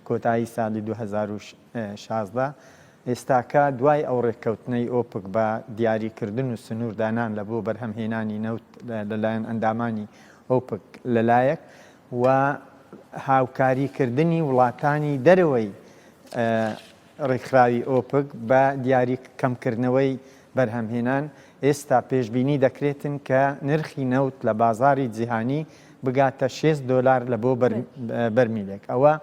کۆتایی ساڵی 2016 ئێستاکە دوای ئەو ڕێککەوتنەی ئۆپک بە دیاریکردن و سنووردانان لە بۆ بەرهەمهێنانی نەوت لەلایەن ئەندامانی ئۆپک لەلایەک و هاوکاریکردنی وڵاتانی دەرەوەی ڕێکخراوی ئۆپک بە دیاری کەمکردنەوەی بەرهەمهێنان ئێستا پێشبینی دەکرێتن کە نرخی نەوت لە بازاری جیهانی بگاتە $6 لە بۆ بەرمیلێک ئەوە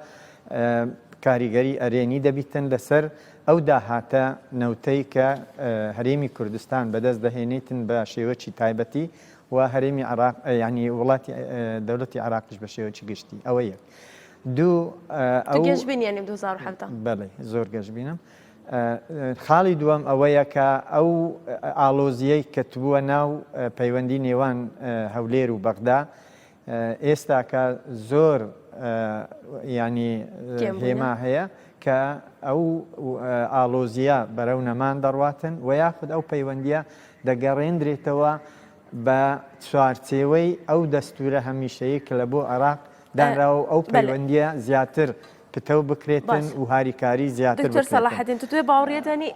کاریگەری ئەرێنی دەبیتن لەسەر ئەو داهاتە نەوتەی کە هەرێمی کوردستان بەدەست دەهێنێتن بە شێوەی تایبەتی و هەرێمی عراق ینی وڵاتی دەوڵەتی عراقش بە شێوەی گشتی ئەوە یەک دوو گەشتبینیانی 2017 بەڵێ زۆر گەشتبینم خاڵی دووەم ئەوەیە کە ئەو ئالۆزیەی کەتبووە ناو پەیوەندی نێوان هەولێر و بەغدا ئێستا کە زۆر ینی هێما هەیە کە ئەو ئالۆزیە بەرەو نەمان دەڕواتن و یاخود ئەو پەیوەندیە دەگەڕێندرێتەوە بە چوارچێوەی ئەو دەستورە هەمیشەیە کە لە بۆ عراق دانراوە ئەو پەیوەندیە زیاتر پتەو بکرێتن و هاریکاری زیاتر دکتۆر سەلاحەدین توێ باوەڕێدەنی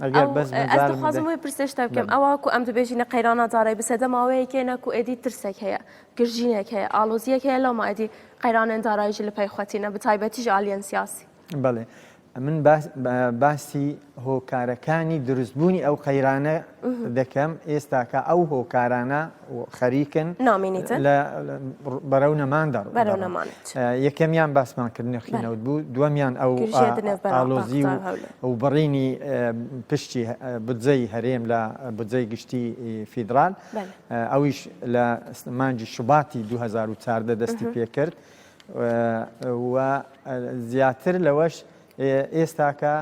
ئەگەر بەس دەخوازمەوەی پرسێشتا بکەم ئەوە کو ئەم دەبێژینە قەیرانە جارای بسەدە ماوەیەکێنە و ئێدی ترسێک هەیە گرژینێک هەیە ئالۆزیەک هەیە لەو مادی قەیرانێن دارایژی لە پەیخوەتینە بەتایبەتیش ئالیەن سیاسی بەڵێ من باسی هۆکارەکانی دروستبوونی ئەو قەیرانە دەکەم ئێستاکە ئەو هۆکارانە خەریکن نامێنیتن بەرەو نەماندەڕ یەکەمیان باسمان کرد نرخینەوت بوو دووەمیان ئەو ئالۆزی و بڕینی پشتی بودجەی هەرێم لە بودجەی گشتی فیدرال ئەویش لە مانجی شوباتی 2014 دەستی پێکرد و زیاتر لەوەش ئێستاکە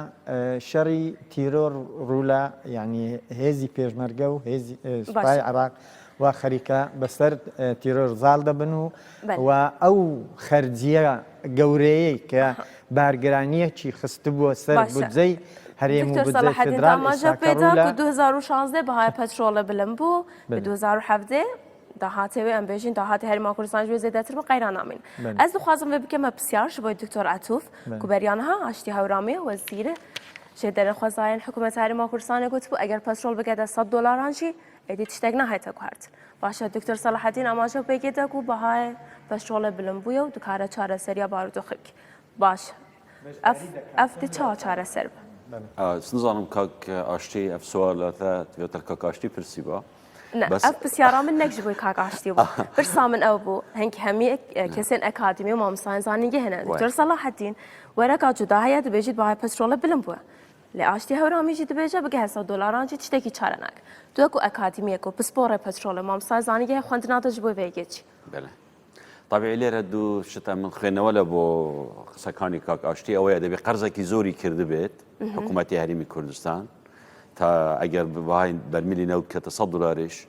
شەڕی تیرۆر ڕوولە ینی هێزی پێشمەرگە و هێزی سوپای عراق و خەریکە بەسەر تیرۆر زاڵ دەبن و ئەو خەرجیە گەورەیە کە بارگرانیەکی خستبووە سەر بودجەی هەرێم و بودجەی فیدرال ئێستا 2016 بەهای پەترۆڵە بلند بوو بە 2017 داهاتەوێ ئەم بێژین داهاتی هەرێما کوردستان ژێ زێدەتر بە قەیرانامین ئەس دخوازم بێ بکەمە پرسیارش بۆی دکتۆر عەتوف کو بەریانها ئاشتی هەورامێ وەزیرە ژێ دەرەخوازایەن حکوومەت هەرێما کوردستانê گوتبوو ئەگەر پەترۆڵ بگەدە $100 ئێدی تشتێک ناهێتە کوارد باشە دکتۆر سەلاحەدین ئاماژە پێگێتە و بەهای پەترۆڵە بلند بووە و دوکارە چارەسەریە بارودۆخک باش ئەفتی چاوە چارەسەر بە نزانم کاک ئاشتی ئەف سوالاتە توێتەر کاک ئاشتی پرسی بە ئەف پرسیارا من نەک ji بۆی کاک ئاشتی بوو پرسا من ئەو بوو هەنگ هەمی کەسێن ئەکادمی و مامۆستایان زانینگە هێنە دکتۆر سەلاحەدین وەرەکا جودا هەیە دەبێژیت بەهای پەترۆڵە بلند بووە لێ ئاشتی هەورامیژی دەبێژە بگە $100 تشتێکی چارە ناک دووەک و ئەکادمیەک و پسپۆڕی پەترۆڵە مامۆستای زانینگە هەیە خوێندناتە ji بۆی بەیەکێکی طبیعی لێرە دوو شتە من خوێنەوە لە بۆ قسەکانی کاک ئاشتی ئەوەیە دەبێت قەرزێکی زۆری کرده بێت حکوومەتی هەرێمی کوردستان تا ئەگەر بەهای بەرمیلی نەوت کەتە $100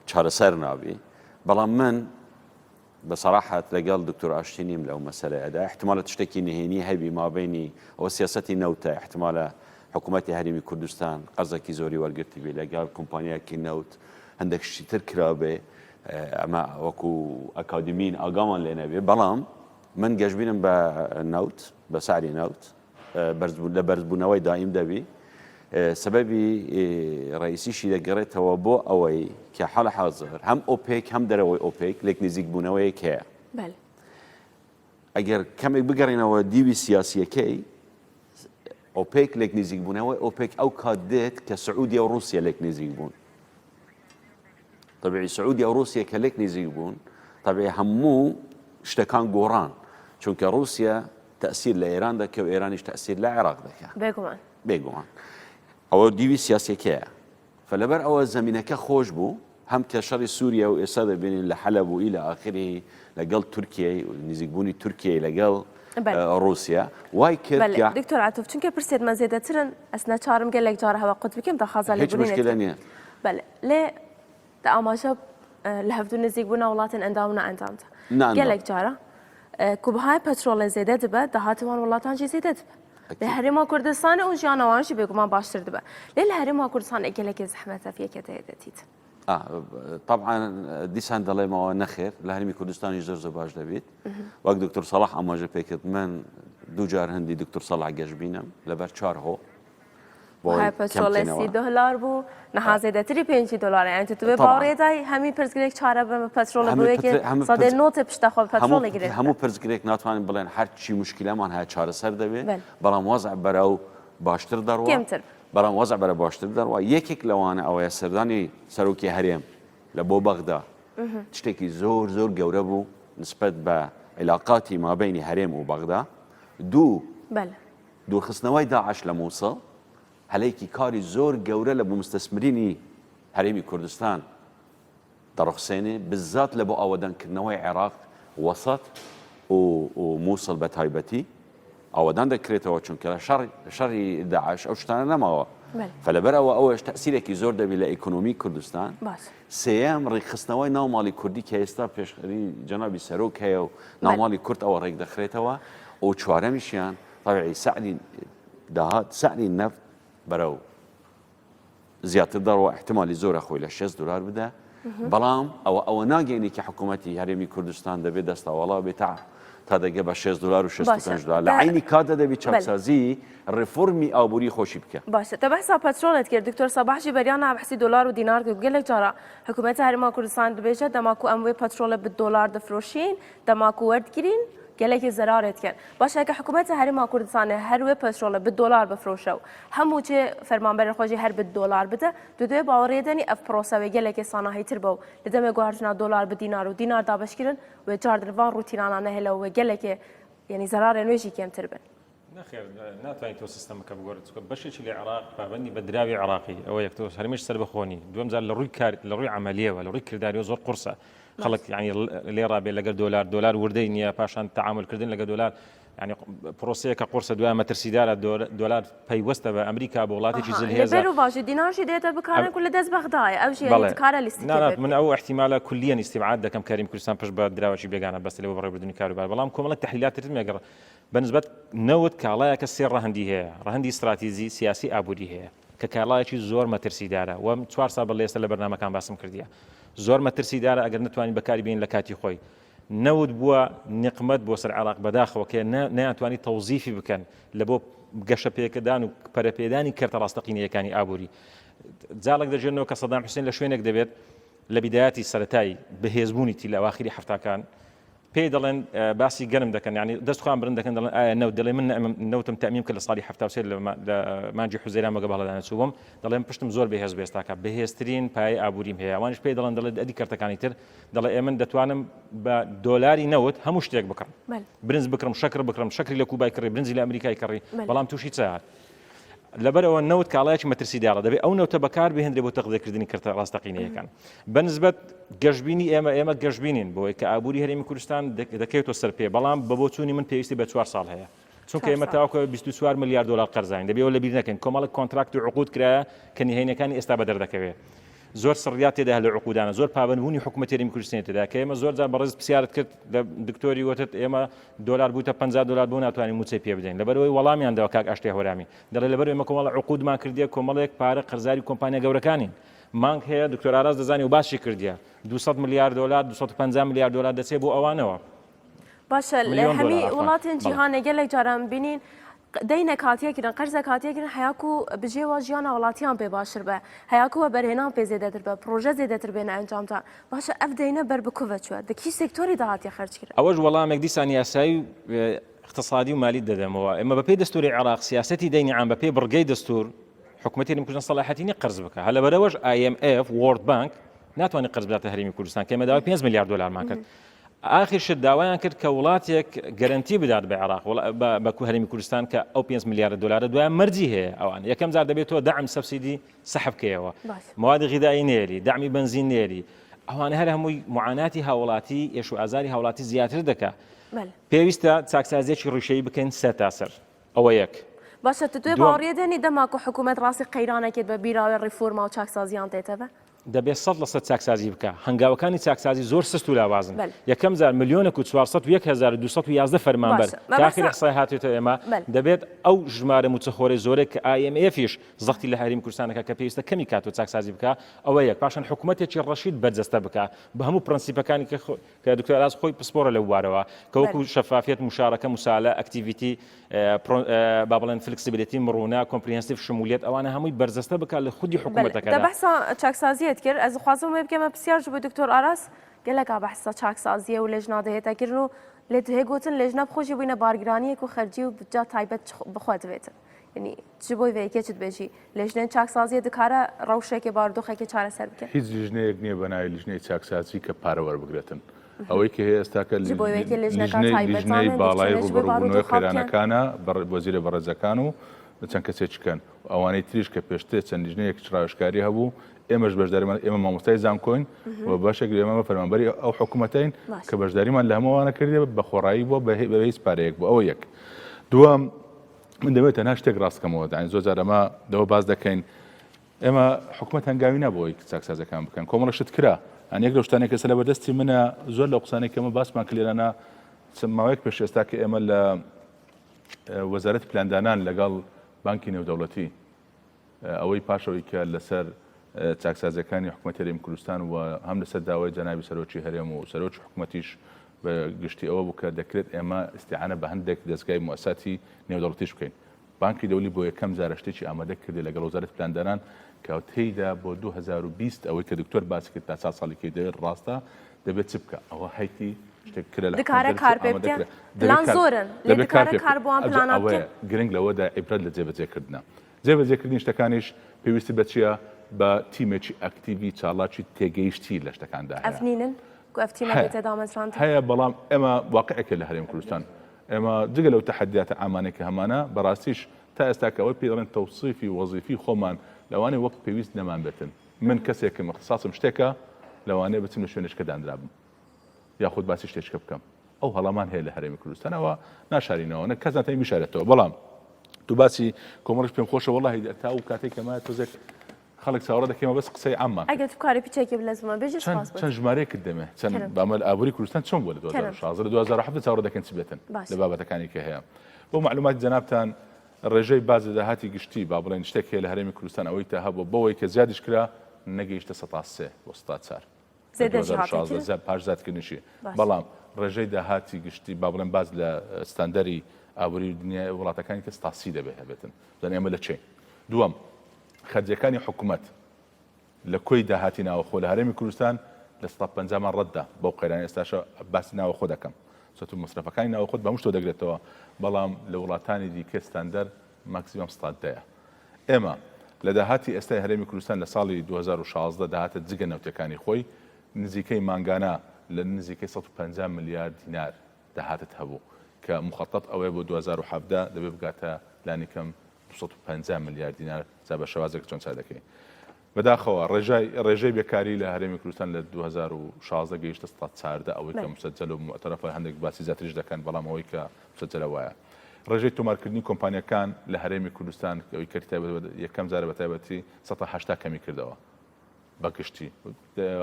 چارەسەر ناوی بەڵام من بصراحة لقال دكتور أشتينيم لو مسألة أداء احتمال تشتكي نهيني هاي بما بيني وسياستي نوتا احتمال حكومتي هرمي كردستان قزكي زوري ورقرتي بي لقال كومبانيا كي نوت عندك شي تركرابة أما وكو أكاديمين أقامان لنا بي بلام من جاجبين بالنوت بسعري نوت لبرزبونوي دائم دبي سببي رئيسي شيء قريته وبو أوي كحال حاضر هم أوبيك هم دروي أوبيك لك نزيق بنوي كيا بله اگر كم بقرينا وديبي سياسية كي أوبيك لك نزيق بنوي أوبيك أو كادت كسعودية وروسيا لك نزيق بون طبيعي سعودية وروسيا كلك نزيق بون طبيعي همو اشتكان قوران چونك روسيا تأثير لإيران دك وإيرانيش تأثير لعراق دك بيقومان أو ديوي سياسي كيا فلبر أول زمينك خوش بو هم كشر سوريا وإسادة بين لحلب وإلى آخره لقل تركيا ونزيقبوني تركيا لقل روسيا واي كرت دكتور عطوف چونك برسيد ما زيادة ترن أسنا چارم قال لك جارها وقت بكم تخاذ هيك مشكلة نية بله ليه تأماشا لهفتو نزيقبونا ولاتن أندامنا أندامتا قال لك جارة كوبهاي بترول زيادة دبا دهاتوان ولاتان جي زيادة دبا لهرما كردستان و جانوانش بيقومان باشتر دبا ليه لهرما كردستان اجلك زحمته في كتهدتيت طبعا ديسان دلي ما نخير لهرمي كردستان يزور زباج دبيت وقت دكتور صلاح اما جا بيكت من دو جار هندي دكتور صلاح جاجبينا لبر 4 هو هاي بترول $30 بو نهازه تري $5 يعني تو باوريداي همي پرزگريك 4 به پترول بو که صد نوت بشتخو پترول گريت همو پرزگريك ناتوان بلين هر چی مشكله من ها 4 سر دبي برام وضع براو باشتر دروا كمتر برام وضع برا باشتر دروا يكك لوانه او سرداني سروكي هريم لبو بغداد تشتكي زور جوربو نسبه بعلاقاتي ما بين هريم وبغداد دو خصنوي داعش لموصل هليكي كاري زور جورة لبو مستثمريني هريمي كردستان درخسيني بالذات لبو أودان كرنوي عراق وسط وموصل بتايبتي أودان دكريته وچون كلا شر داعش أو شتانا نما فلبرا وأوش تأثيرك زور دبي لإيكونومي كردستان سيام ريق خصنوي ناو مالي كردي كيستا بيشخري جنابي سروك هيو ناو مالي كرد أو ريق دخريته و چواره مشيان طبيعي سعلي دهات سعلي النفط برو زيادة دار احتمال زور أخوي $6 بده بلام أو ناقيني كحكومتي هرمي كردستان ده بدست والله بتاع هذا جاب $6 و $65 لعيني كاده ده بتشابسازي الريفورمي أبوري خوشي بك باش تبحث بترولت كير دكتور صباح جبريانا بحسي دولار ودينار بقول لك جرا حكومتي هرمي كردستان دبيجه دماكو أموي بترول بالدولار دفروشين دماكو ورد كرين قال لك زرارت كان باش هيك حكومتها هرما كردستان هر بترول بالدولار بفروشوا همو چه فرمانبر خوجي هر بالدولار بده دو باوریدنی اف پروسه قال لك صناعي تربو لدم گوارتنا دولار بدينار ودينار دابش كرن وجاردن وان روتينانا نهلا وقال لك يعني زرار نوجي كم تربن نخير ناتواني تو سيستم كبغورت باش شي العراق فبني بدراوي عراقي او يكتوس هرمش سربخوني دوم زال لروي كار لروي عمليه ولا روي كرداريو زور قرصه خلق يعني ليره بين لقى دولار وردينيا باشان تعامل كردين لقى دولار يعني بروسيه كقرصه دوام ترسيدار دولار بيوسته بامريكا بولاتي شي زل هيزا بيرو باش دينار شي ديتا بكارن كل دز بغداد او شي يعني تكار الاستكبار من او احتمال كليا استبعاد كم كريم كردستان باش بدراوه شي بيغانا بس اللي برا بدون كارو بلام كم التحليلات تتم يقرا بالنسبه نوت كالايا كسير رهندي هي رهندي استراتيجي سياسي ابودي هي ككالايا شي زور ما ترسيداره و 4 سال ليس البرنامج كان باسم كرديا زور ما ترسيداره اگر نتواني بكاري بين لكاتي خوي نود بوا نقمت بو سر العراق بداخ وكان ناتواني توظيفي بكن لبو قشه بيكدان وبربيداني كرت راستقيني كاني ابوري زالك دجنو كصدام حسين لشوينك دبيت لبداياتي السرتاي بهزبوني تي اواخري حفتا كان بيدلن باسي قلم دكن يعني دست خوان برندكن دلن نود دلي من نوتم تاميم كل صالح حفتا وسير ما نجي حزيران ما قبل هذا نسوبهم دلن بشتم زور بهز بيستاكا بهسترين باي ابوريم هي وانش بيدلن دل ادي كرت كانيتر دل ايمن دتوانم بدولاري نوت هم اشتراك بكرم برنز بكرم شكر لكو باي كري برنز لامريكا يكري بلام توشي تساعد لبرو النوت كالاش مترسي دار دبي او نوت بكار بهندري بو تقدر كردني كرت راستقينيه كان بالنسبه جشبيني اما جشبينين بو كابوري هرمي كردستان دكيتو سربي بلام ببوتوني من بيستي ب 4 سال هي چونکه اما تاوك 24 مليار دولار قرض عند دبي ولا بيرنا كان كمال كونتراكت وعقود كرا كان هنا كان استابدر دكوي زۆر سڕیات تێدا لە عقودانە زۆر پابندبوونی حکوومەت هەرێمی کوردستان تێدا کە ئێمە زۆر جار بەڕێز پرسیارت کرد لە دکتۆری وتت ئێمە دلار بووتە 50 دلار بۆ ناتوانین موچەی پێ بدەین لەبەرەوەی وەڵامیان داوە کاک ئاشتێ هۆرامی دەڵێ لەبەر ئێمە کۆمەڵ عقودمان کردیە کۆمەڵێک پارە قەرزاری کۆمپانیا گەورەکانین مانگ هەیە دکتۆر ئاراس دەزانی و باشی کردیە 200 میلیارد دلار 250 میلیارد دلار دەچێت بۆ ئەوانەوە باشە لە هەمی وڵاتین جیهانە گەلێک جاران بینین دەینە کاتیەکردن قەرزە کاتیەکردن هەیاکو بژێوە ژیانە وڵاتیان پێ باشتر بە هەیاکووە بەرهێنان پێ زێدەتر بە پرۆژە زێدەتر بێنە ئەنجامتان باشە ئەف دەینە بەر بکوڤە چوە دەکی سێکتۆری داهاتی خەرج کرد ئەوەش وەڵامێک دیسان یاسایی اقتصادی و مالی دەدەمەوە ئێمە بەپێی دەستوری عێراق سیاسەتی دەینی عام بەپێی بڕگەی دەستور حکوومەتی هەرێمی کوردستان سەلاحەتی قەرز بکە هە لەبەرەوەش IMF World Bank ناتوانێت قەرز بداتە هەرێمی کوردستان کە ئێمە داوای 5 میلیارد دلارمان کرد آخر شت داوایان کرد کە وڵاتێک گەرنتی بدات بە عێراق بە هەرێمی کوردستان کە ئەو 5 میلیارد دلار دوای مەرجی هەیە ئەوان یەکەم جار دەبێتەوە دعم سەبسیدی سەحب بکەیەوە موادی غیدایی نێری دعمی بنزین نێری ئەوانە هەر هەمووی معاناتی هاوڵاتی ئێش و ئازاری هاوڵاتی زیاتر دەکات پێویستە چاکسازیێکی ڕیشەیی بکەین سێ تا سەر ئەوە یەک باشە توێ باوەڕێ دێنی دەماکو حکوومەت ڕاستی قەیرانێکێت بە بیراوی ڕیفۆرما و چاکسازیان تێتەبە دەبێت 100% چاکسازی بکە هەنگاوەکانی چاکسازی زۆر سست و لاوازن یەکەم جار ملیۆنێک و 400,211 فەرمانبەر تاخیر حسای هاتوێتە ئێمە دەبێت ئەو ژمارە موچەخۆرە زۆرێک کە IMFیش زەختی لە هەرێمی کوردستانەکە کە پێویستە کەمی کات و چاکسازی بکە ئەوە یەک پاشان حکوومەتێکی ڕەشید بەرجەستە بکە بە هەموو پرەنسیپەکانی کە دکتۆر ئاراس خۆی پسپۆرە لە وارەوە کە وەکو شەفافیت مشارەکە مسالە ئەکتیڤیتی با بڵێن فلکسیبیلیتی مرونە کۆمپریهەنسیڤ شمولیت ئەوانە هەمووی بەرجەستە بکە لە خودی حکوومەتەکەدا بەحسا چاکسازیت کرد ئەز خوازم وێ بکەمە پرسیارش بۆ دکتۆر ئاراس گەلێکا بەحسا چاکسازیە و لێژنا دەهێتەکردن و لێت هەیە گوتن لێژنە بخۆشی بووینە بارگرانیەک و خەرجی و بجا تایبەت بخواتبێتن یعنی چ بۆی وەیەکێچت بێژی لێژنێن چاکسازیە دکارە ڕەوشێکی باردۆخێکی چارەسەر بکەن هیچ لیژنەیەک نییە بەناوی لیژنەی چاکسازی کە پارە وەربگرێتن ئەوەی کە هەیە ئێستا کە لیژنەی باڵای ڕوبەڕووبوونەوەی خێرانەکانە وەزیرە بەڕێزەکان و چەند کەسێککەن ئەوانەی تریش کە پێشتر چەند لیژنەیەک ڕاوێژکاری هەبوو ئێمەش بەشداریمان ئێمە مامۆستای زانکۆین و باشێک ئێمە فەرمانبەری ئەو حکوومەتین کە بەشداریمان لە هەمووانە کردێ بە خۆڕایی بۆ بە هیچ پارەیەک بۆ ئەوە یەک دووەم من دەوێتە نا شتێک ڕاستکەمەوە داین زۆر جار ئەمە دەوە باز دەکەین ئێمە حکوومەت هەنگاوی نەبووی چاکسازەکان بکەن کۆمەڵە شت کرا ئەن یەک لە شتانێک کە سەر بەدەستی منە زۆر لە قسانێک ئێمە باسمان کلێرانە ماوەیەک پێش ئێستا کە ئێمە لە وەزارەت پلاندانان لەگەڵ بانکی نێودەوڵەتی ئەوەی پاشەوەی کە لەسەر چاکسازەکانی حکوومەتی هەرێمی کوردستان و هەم لەسەر داوای جەنابی سەرۆکی هەرێم و سەرۆکی حکوومەتیش بە گشتی ئەوە بوو کە دەکرێت ئێمە ئیستیعانە بە هەندێک دەستگای موسساتی نێودەوڵەتیش بکەین بانکی دەولی بۆ یەکەم جارە شتێکی ئامادە کردی لەگەڵ وەزارەت پلاندانان کە تێیدا بۆ 2020 ئەوەی کە دکتۆر باسی کرد تا 4 ساڵێکی دەوێت ڕاستە دەبێت چ بکە ئەوە هەیتی شتێک کرا لە دکارە کار پێ بکە پلان زۆرن لێ دکارە کار بۆ ئەم پلانە بکەن گرنگ لەوەدا عیبرەت لە جێبەجێکردنە جێبەجێکردنی شتەکانیش پێویستی بە چییە بە تیمێکی ئەکتیڤی چاڵاکی تێگەیشتی لە شتەکاندا ئەفنینن ئەفتینە بێتە دامەزران هەیە بەڵام ئێمە واقعەکە لە هەرێمی کوردستان ئێمە جگە لەو تەحەدیاتە ئامانێکە هەمانە بەڕاستیش تا ئێستا کە ئەوەی پێدەڵێن تەوسیفی وەزیفی خۆمان لەوانەیە وەک پێویست نەمان بێتن من کەسێکم اختصاصم شتێکە لەوانەیە بچم لە شوێنشکە دانرابم یاخود باسی شتێکشکە بکەم ئەو هەڵامان هەیە لە هەرێمی کوردستانەوە ناشارینەوە نە کەس ناتوانێت بیشارێتەوە بەڵام تو باسی کۆمەڵش پێم خۆشە وەڵاهی تا و کاتێک کەمە تۆزێک خەڵک چاوەڕە دەکەمە بەس قسەی عاممان ئەگەر تو کاری پیچێکی بلەزمە بێژی چەند ژمارەیەکت دەمێ چەند بامەل ئابووری کوردستان چۆن بووە لە 2016 لە 2017 چاوەڕە دەکەن چ بێتن لە بابەتەکانی کە هەیە بۆ معلوماتی جەنابتان ڕێژەی بازە داهاتی گشتی با بڵێن شتێک هەیە لە هەرێمی کوردستان ئەوەی تا هەبوو بەوەی کە زیادیش کرا نەگەیشتە 103 بۆ 4 پاش زیادکردنیشی بەڵام ڕێژەی داهاتی گشتی با بڵێن باز لە ستاندەری ئابووری دنیای وڵاتەکانی کە 130 دەبێت هەبێتن زانانی ئەمە لە چێ دووەم خەرجەکانی حکوومەت لە کۆی داهاتی ناوەخۆ لە هەرێمی کوردستان لە 150مان ڕەتدا بەو قەیرانی ئێستاشە باسی ناوەخۆ دەکەم سەت و مەصرفەکانی ناوەخۆت بە هەموو شتۆ دەگرێتەوە بەڵام لە وڵاتانی دیکە ستاندەر ماکسیمەم 100 ئێمە لە داهاتی ئێستای هەرێمی کوردستان لە ساڵی 2016 داهاتە جگە نەوتەکانی خۆی نزیکەی مانگانە لە نزیکەی 150 میلیارد دینار داهاتت هەبوو کە مخەتەت ئەوەیە بۆ 2017 دەبێت بگاتە لانی کەم 250 میلیارد دینار جا بە شەوازێک چۆن چا دەکەین بەداخەوە ڕێژەی بێکاری لە هەرێمی کوردستان لە 2016 گەیشتە 114 ئەوەی کە مسجل و معتەرەفە هەندێک باسی زیاتریش دەکەن بەڵام ئەوەی کە مسجلە وایە ڕێژەی تۆمارکردنی کۆمپانیەکان لە هەرێمی کوردستان ئەوەی کەری یەکەم جارە بەتایبەتی 180 کەمی کردەوە بەگشتی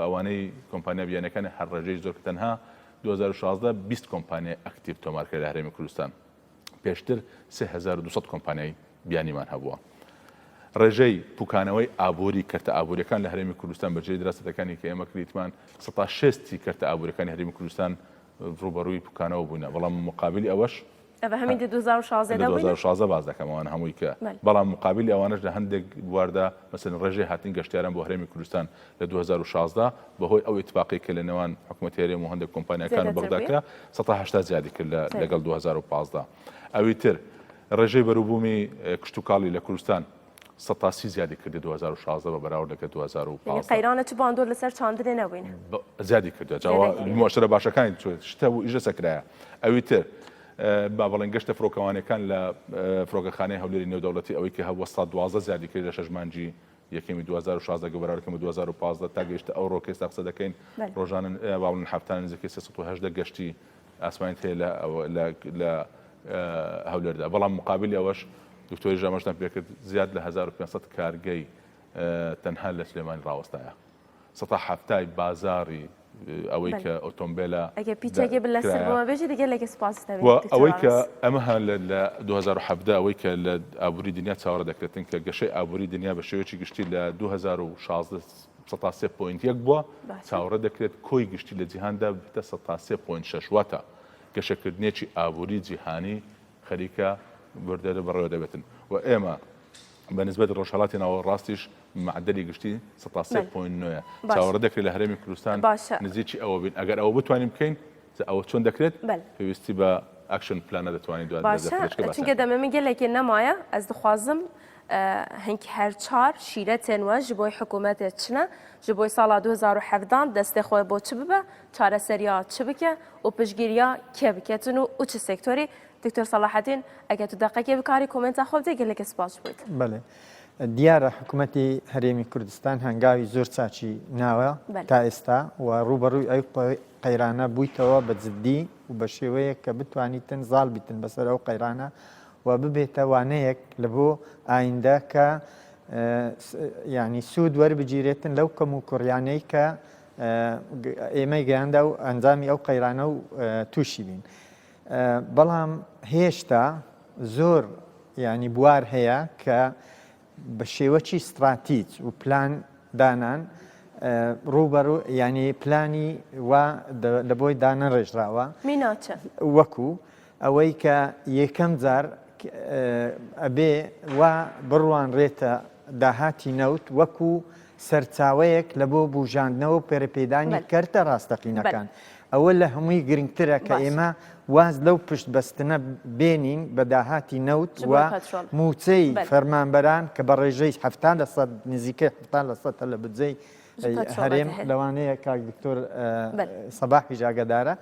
ئەوانەی کۆمپانیا بیانەکانی هەر ڕێژەی زۆر تەنها 2016 20 کۆمپانیای ئەکتیو تۆمارکرد لە هەرێمی کوردستان پێشتر 3200 کۆمپانیای بیانیمان هەبووە. ڕێژەی پوکانەوەی ئابووری کەرتە ئابوووریەکان لە هەرێمی کوردستان بەجێ دراستەکانی کە ئێمە کریتمان 16 کەرتە ئابوووریەکانی هەرێمی کوردستان ڕوبەڕووی پوکانەوە بوون، بەڵام مقابلی ئەوەش هەمین 2016 باز دەکەمەوان هەمووی کە بەڵام مقابلی ئەوانش لە هەندێک بواردا مەسەن ڕێژەی هاتین گەشتیاران بۆ هەرێمی کوردستان لە 2016 بەهۆی ئەو اتفاقی کە لە نێوان حکوومەتی هەرێم و هەندێک کۆمپانیەکان بەغداکرا 180 زیادی کرد لەگەڵ 2015. ئەوی تر ڕێژەی بەروبوومی کشت و کاڵی لە کوردستان 130 زیادی کردی 2016 بە بەراورد لەکە 2015. قەیرانە چ باندۆر لەسەر چاندنێ نەبووین زیادی کردووە جاوا مؤشرە باشەکانی شتە و ئیژە سەکرایە. ئەوی تر با بەڵێن گەشتە فڕۆکەوانەکان لە فڕۆکەخانەی هەولێری نێودەوڵەتی ئەوەی کە هەبووە 112 زیادی کرد لە شەژمانجی یەکەمی 2016 گەبەراورکەمە 2015 تا گەیشتە ئەو ڕۆکەی قسە دەکەین ڕۆژانە باڵن هەفتانە نزیکەی 318 گەشتی ئاسمانی هەیە لە هەولێردا. بەڵام مقابلی ئەوەش دکتۆری ژامەشتان پێکرد زیاد لە 1500 کارگەی تەنها لە سلێمانی ڕاوەستایە 170 بازاری ئەوەی کە ئۆتۆمبیلە ئەوەی کە ئەمە لە 2017 ئەوەی کە لە ئابووری دنیا چاوەڕە دەکرێتن کە گەشەی ئابووری دنیا بە شێوەیەکی گشتی لە 2016 103.1 بووە چاوەڕە دەکرێت کۆی گشتی لە جیهاندا بێتە 103.6 واتە گەشەکردنێکی ئابووری جیهانی خەریکە بەردەرە بەڕێوە دەبێتن و ئێمە بەنسبەت ڕۆژهەڵاتی ناوە ڕاستیش معدەلی گشتی 103.9 چاوەڕە دەکرێت لە هەرێمی کوردستان نزیکی ئەوە بین. ئەگەر ئەوە بتوانین بکەین ئەوە چۆن دەکرێت پێویستی بە ئاکشن پلانە دەتوانین چونکە دەمەمی گەلێکی نەمایە ئەس دخوازم هەنگی هەر چار شیرەتێن وە ji بۆی حکوومەتێ چنە ji بۆی ساڵا 2017 دەستێ خۆی بۆ چ ببە چارەسەریا چ بکە و پشگیریە کێ بکەتن و چ سێکتۆری دکتۆر سەلاحەدین ئەگەر تو دقیقی بکاری کۆمنتە خۆ بدەی گەلێکی سپاس بوویت. بەڵێ دیارە حکوومەتی هەرێمی کوردستان هەنگاوی زۆر چاچی ناوە تا ئێستا و ڕوبەڕووی ئەو قەیرانە بوویتەوە بە جددی و بە شێوەیە کە بتوانیتن زاڵ بیتن بەسەر ئەو قەیرانە و ببێتە وانەیەک لە بۆ ئایندە کە ینی سوود وەربگیرێتن لەو کەم و کوڕیانەی کە ئێمەی گەیاندا و ئەنجامی ئەو قەیرانە و تووشی بین. بەڵام هێشتا زۆر ینی بوار هەیە کە بە شێوەکی استراتیج و پلان دانان ڕوبەڕوو ینی پلانی وا لە بۆی دانە ڕێژراوە وەکو ئەوەی کە یەکەم جار ئەبێ وا بڕوانڕێتە داهاتی نەوت وەکو سەرچاوەیەک لە بۆ بوژاندنەوە و پێرەپێدانی کەرتە ڕاستەقینەکان. ئەوە لە هەمووی گرنگترە کە ئێمە واز لەو پشت بەستنە بێنین بە داهاتی نەوت و موچەی فەرمانبەران کە بە ڕێژەی 70% نزیکە 70% لە بجێی هەرێم لەوانەیە کاک دکتۆر سەباحی ژاگەدارە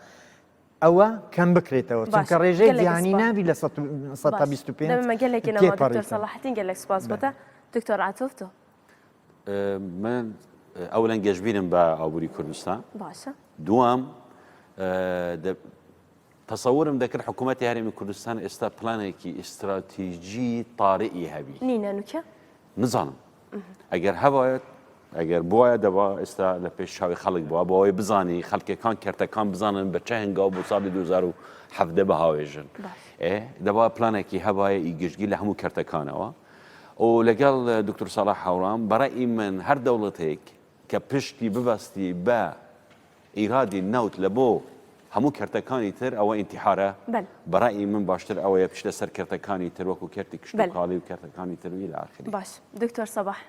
ئەوە کەم بکرێتەوە چونکە ڕێژەی جیهانی نابی لە 125 سەلاحەدین گەلێک سپاس بۆتە دکتۆر عاتوف تۆ. من ئەوڵەن گەشتبیرم بە ئابووری کوردستان باشە دوام تەسەورم دەکرد حکوومەتی هەرێمی کوردستان ئێستا پلانێکی ئستراتیژی تاڕیئی هەبی نینەنوکە نزانم ئەگەر هەبایەت ئەگەر بواە دەبا ئێستا لە پێش شاوی خەڵک بووە بۆ ئەوەی بزانی خەڵکەکان کەرتەکان بزانن بە چه هەنگاو بۆ ساڵی 2017 بەهاوێژن دەبا پلانێکی هەبایە ئیگەشتگی لە هەموو کەرتەکانەوە و لەگەڵ دکتۆر ساڵح هەوڕام بەڕێی من هەر دەوڵەتێک کە پشتی ببەستی بە ئیرادی نەوت لە بۆ هەموو کەرتەکانی تر ئەوە ئینتیحارە بەڕێی من باشتر ئەوەیە پشتە سەر کەرتەکانی تر وەکو کەرتی کشتتوکاڵی و کەرتەکانی تروی لە ئاخری. باش دکتۆر سەباح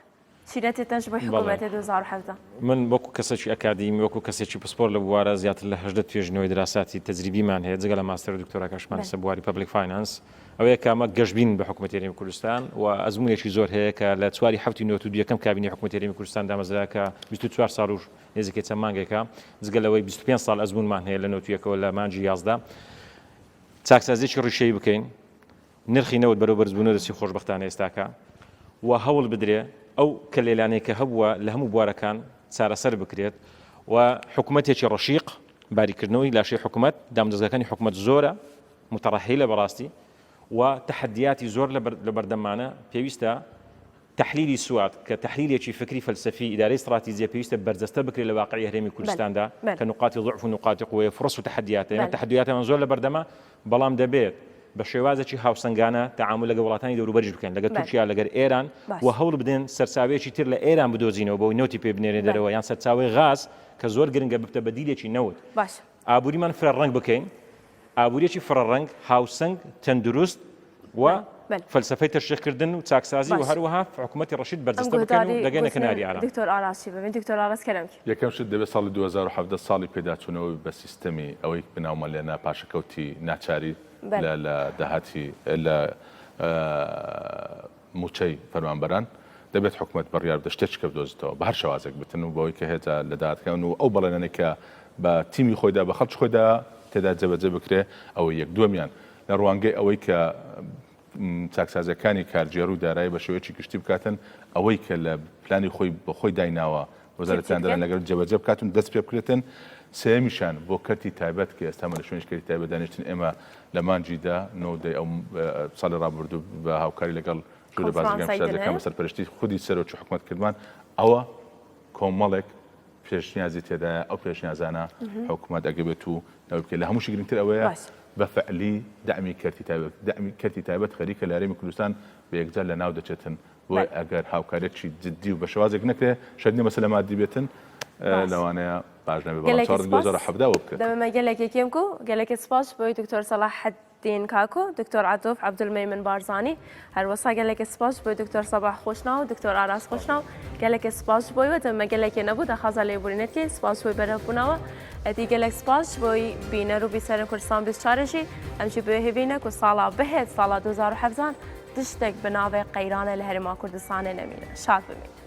چیرەتێتەش بۆی حکوومەتی 2017 من وەکو کەسێکی ئەکادیمی وەکو کەسێکی پسپۆر لە بوارە زیاتر لە 18 توێژنەوەی دراساتی تەجریبیمان هەیە جگە لە ماستەر دکتۆراکەشمان لەسەر بواری پەبلیک فاینانس ئەوەیە کامە گەشتبین بە حکوومەتی هەرێمی کوردستان و ئەزمونێکی زۆر هەیە کە لە چواری هەفتی 92 کابینی حکوومەتی هەرێمی کوردستان دامەزراکە 24 ساڵ و نزیکەی چەند مانگێکە جگەلەوەی 25 ساڵ ئەزمونمان هەیە لە 92ەوە لە مانجی 11 چاکسازیی ڕیشەی بکەین نرخی نەوت بەرەو بەرزبوونەوە دەستی خۆشبەختانە ئێستاکە و هەوڵ بدرێ ئەو کەلێلانەیە کە هەبووە لە هەموو بوارەکان چارەسەر بکرێت و حکوومەتێکی ڕەشیق باریکردنەوەی لاشەی حکوومەت دامدەستگاکانی حکوومەت زۆرە متەڕەحی لە بەڕاستی و تەحەدیاتی زۆر لە بەردەمانە پێویستە تحلیلی سوات کە تحلیلێکی فکری فەلسفی ئیدارەی استراتیژیە پێویستە بەرجەستە بکرێت لە واقعی هەرێمی کوردستاندا کە نقاطی ضعف و نقاطی قوة فرص و تحديات تحدياتمان زۆر لە بەردەما بەڵام دەبێت بە شێوازێکی هاوسەنگانە تعامل لەگە وڵاتانی دەوروبەریش بکەن لەگە تورکیا لەگەر ئێران و هەوڵ بدەن سەرچاوەیەکی تر لە ئێران بدۆزینەوە بۆی نەوتی پێ بنێرێ دەرەوە یان سەرچاوەی غاز کە زۆر گرنگە ببتە بەدیلێکی نەوت ئابووریمان فرەڕەنگ بکەین ئابووریەکی فرەڕەنگ هاوسەنگ تەندروست و فلسفەی تەشویقکردن و چاکسازی و هەروەها حکوومەتی ڕەشید بەرجەستە بکەن و دەگەنە کەناری ئارام. دکتۆر ئاراسی ببین دکتۆر ئاراس کەرەمکی یەکەم شت دەبێت ساڵی 2017 ساڵی پێداچوونەوەی بە سیستەمی ئەوەی بناومە لێنە پاشەکەوتی ناچاری لە داهاتی لە موچەی فەرمانبەران دەبێت حکوومەت بڕیار بدە شتێککە بدۆزێتەوە بە هەر شێوازێک بتن و بەوەی کە هێتا لە داهاتکەون و ئەو بەڵێنانێک کە بە تیمی خۆیدا بە خەڵکی خۆیدا تێدا جەبەجێ بکرێ ئەوە یەک دووەمیان لە ڕوانگەی ئەوەی کە چاکسازەکانی کارژێر و دارایی بە شێوەیەکی گشتی بکاتن ئەوەی کە لە پلانی خۆی بە خۆی دایناوە وەزارەتیاندەران لەگەڵ جێبەجێ بکاتون دەست پێ بکرێتن سێمیشان بۆ کەرتی تایبەت کە ئێستامە لە شوێنی کەرتی تایبەت دانیشتن ئێمە لە مانجیدا نۆدەی ئەو ساڵی ڕابردوو بە هاوکاری لەگەڵ ژوورە بازرگان پیشدادەکان بەسەرپەرشتی خودی سەرۆکی حکوومەتکردمان ئەوە کۆمەڵێک پێشنیازی تێدایە ئەو پێشنیازانە حکوومەت ئەگەبێت و نەوەی بکرێت لە هەمووشی گرنگتر ئەوەیە بەفعلی دعمی کەرتی تایبەت خەریکە لە هەرێمی کوردستان بە یەکجار لە ناو دەچێتن بۆ ئەگەر هاوکارێکی جددی و بە شێوازێک نەکرێ شەرنی مەسەلە مادی بێتن لەوانەیە باش نەبێ بەڵام 2017 بکرێت دەمە گەلێکێکم و گەلێکی سپاس بۆی دکتۆر سەلاح الدین کاکو دکتۆر عەتوف عەبدولمەیمن بارزانی هەروەسا گەلێکی سپاس بۆی دکتۆر سەباح خۆشناو دکتۆر ئاراس خۆشناو گەلێکی سپاس بۆیەوە دەمە گەلێکی نەبوو دەخوازە لێبوورینێتکە سپاس بۆی بەرەبوونەوە ئەدی گەلێک سپاس بۆی بینەر و بیسەرن کوردستان 24ژی ئەمچی بۆ هێبینە و ساڵا بهێت ساڵا 2017 تشتێک بە ناوێ قەیرانە لە هەرێما کوردستانê نەمینە شاد ببین.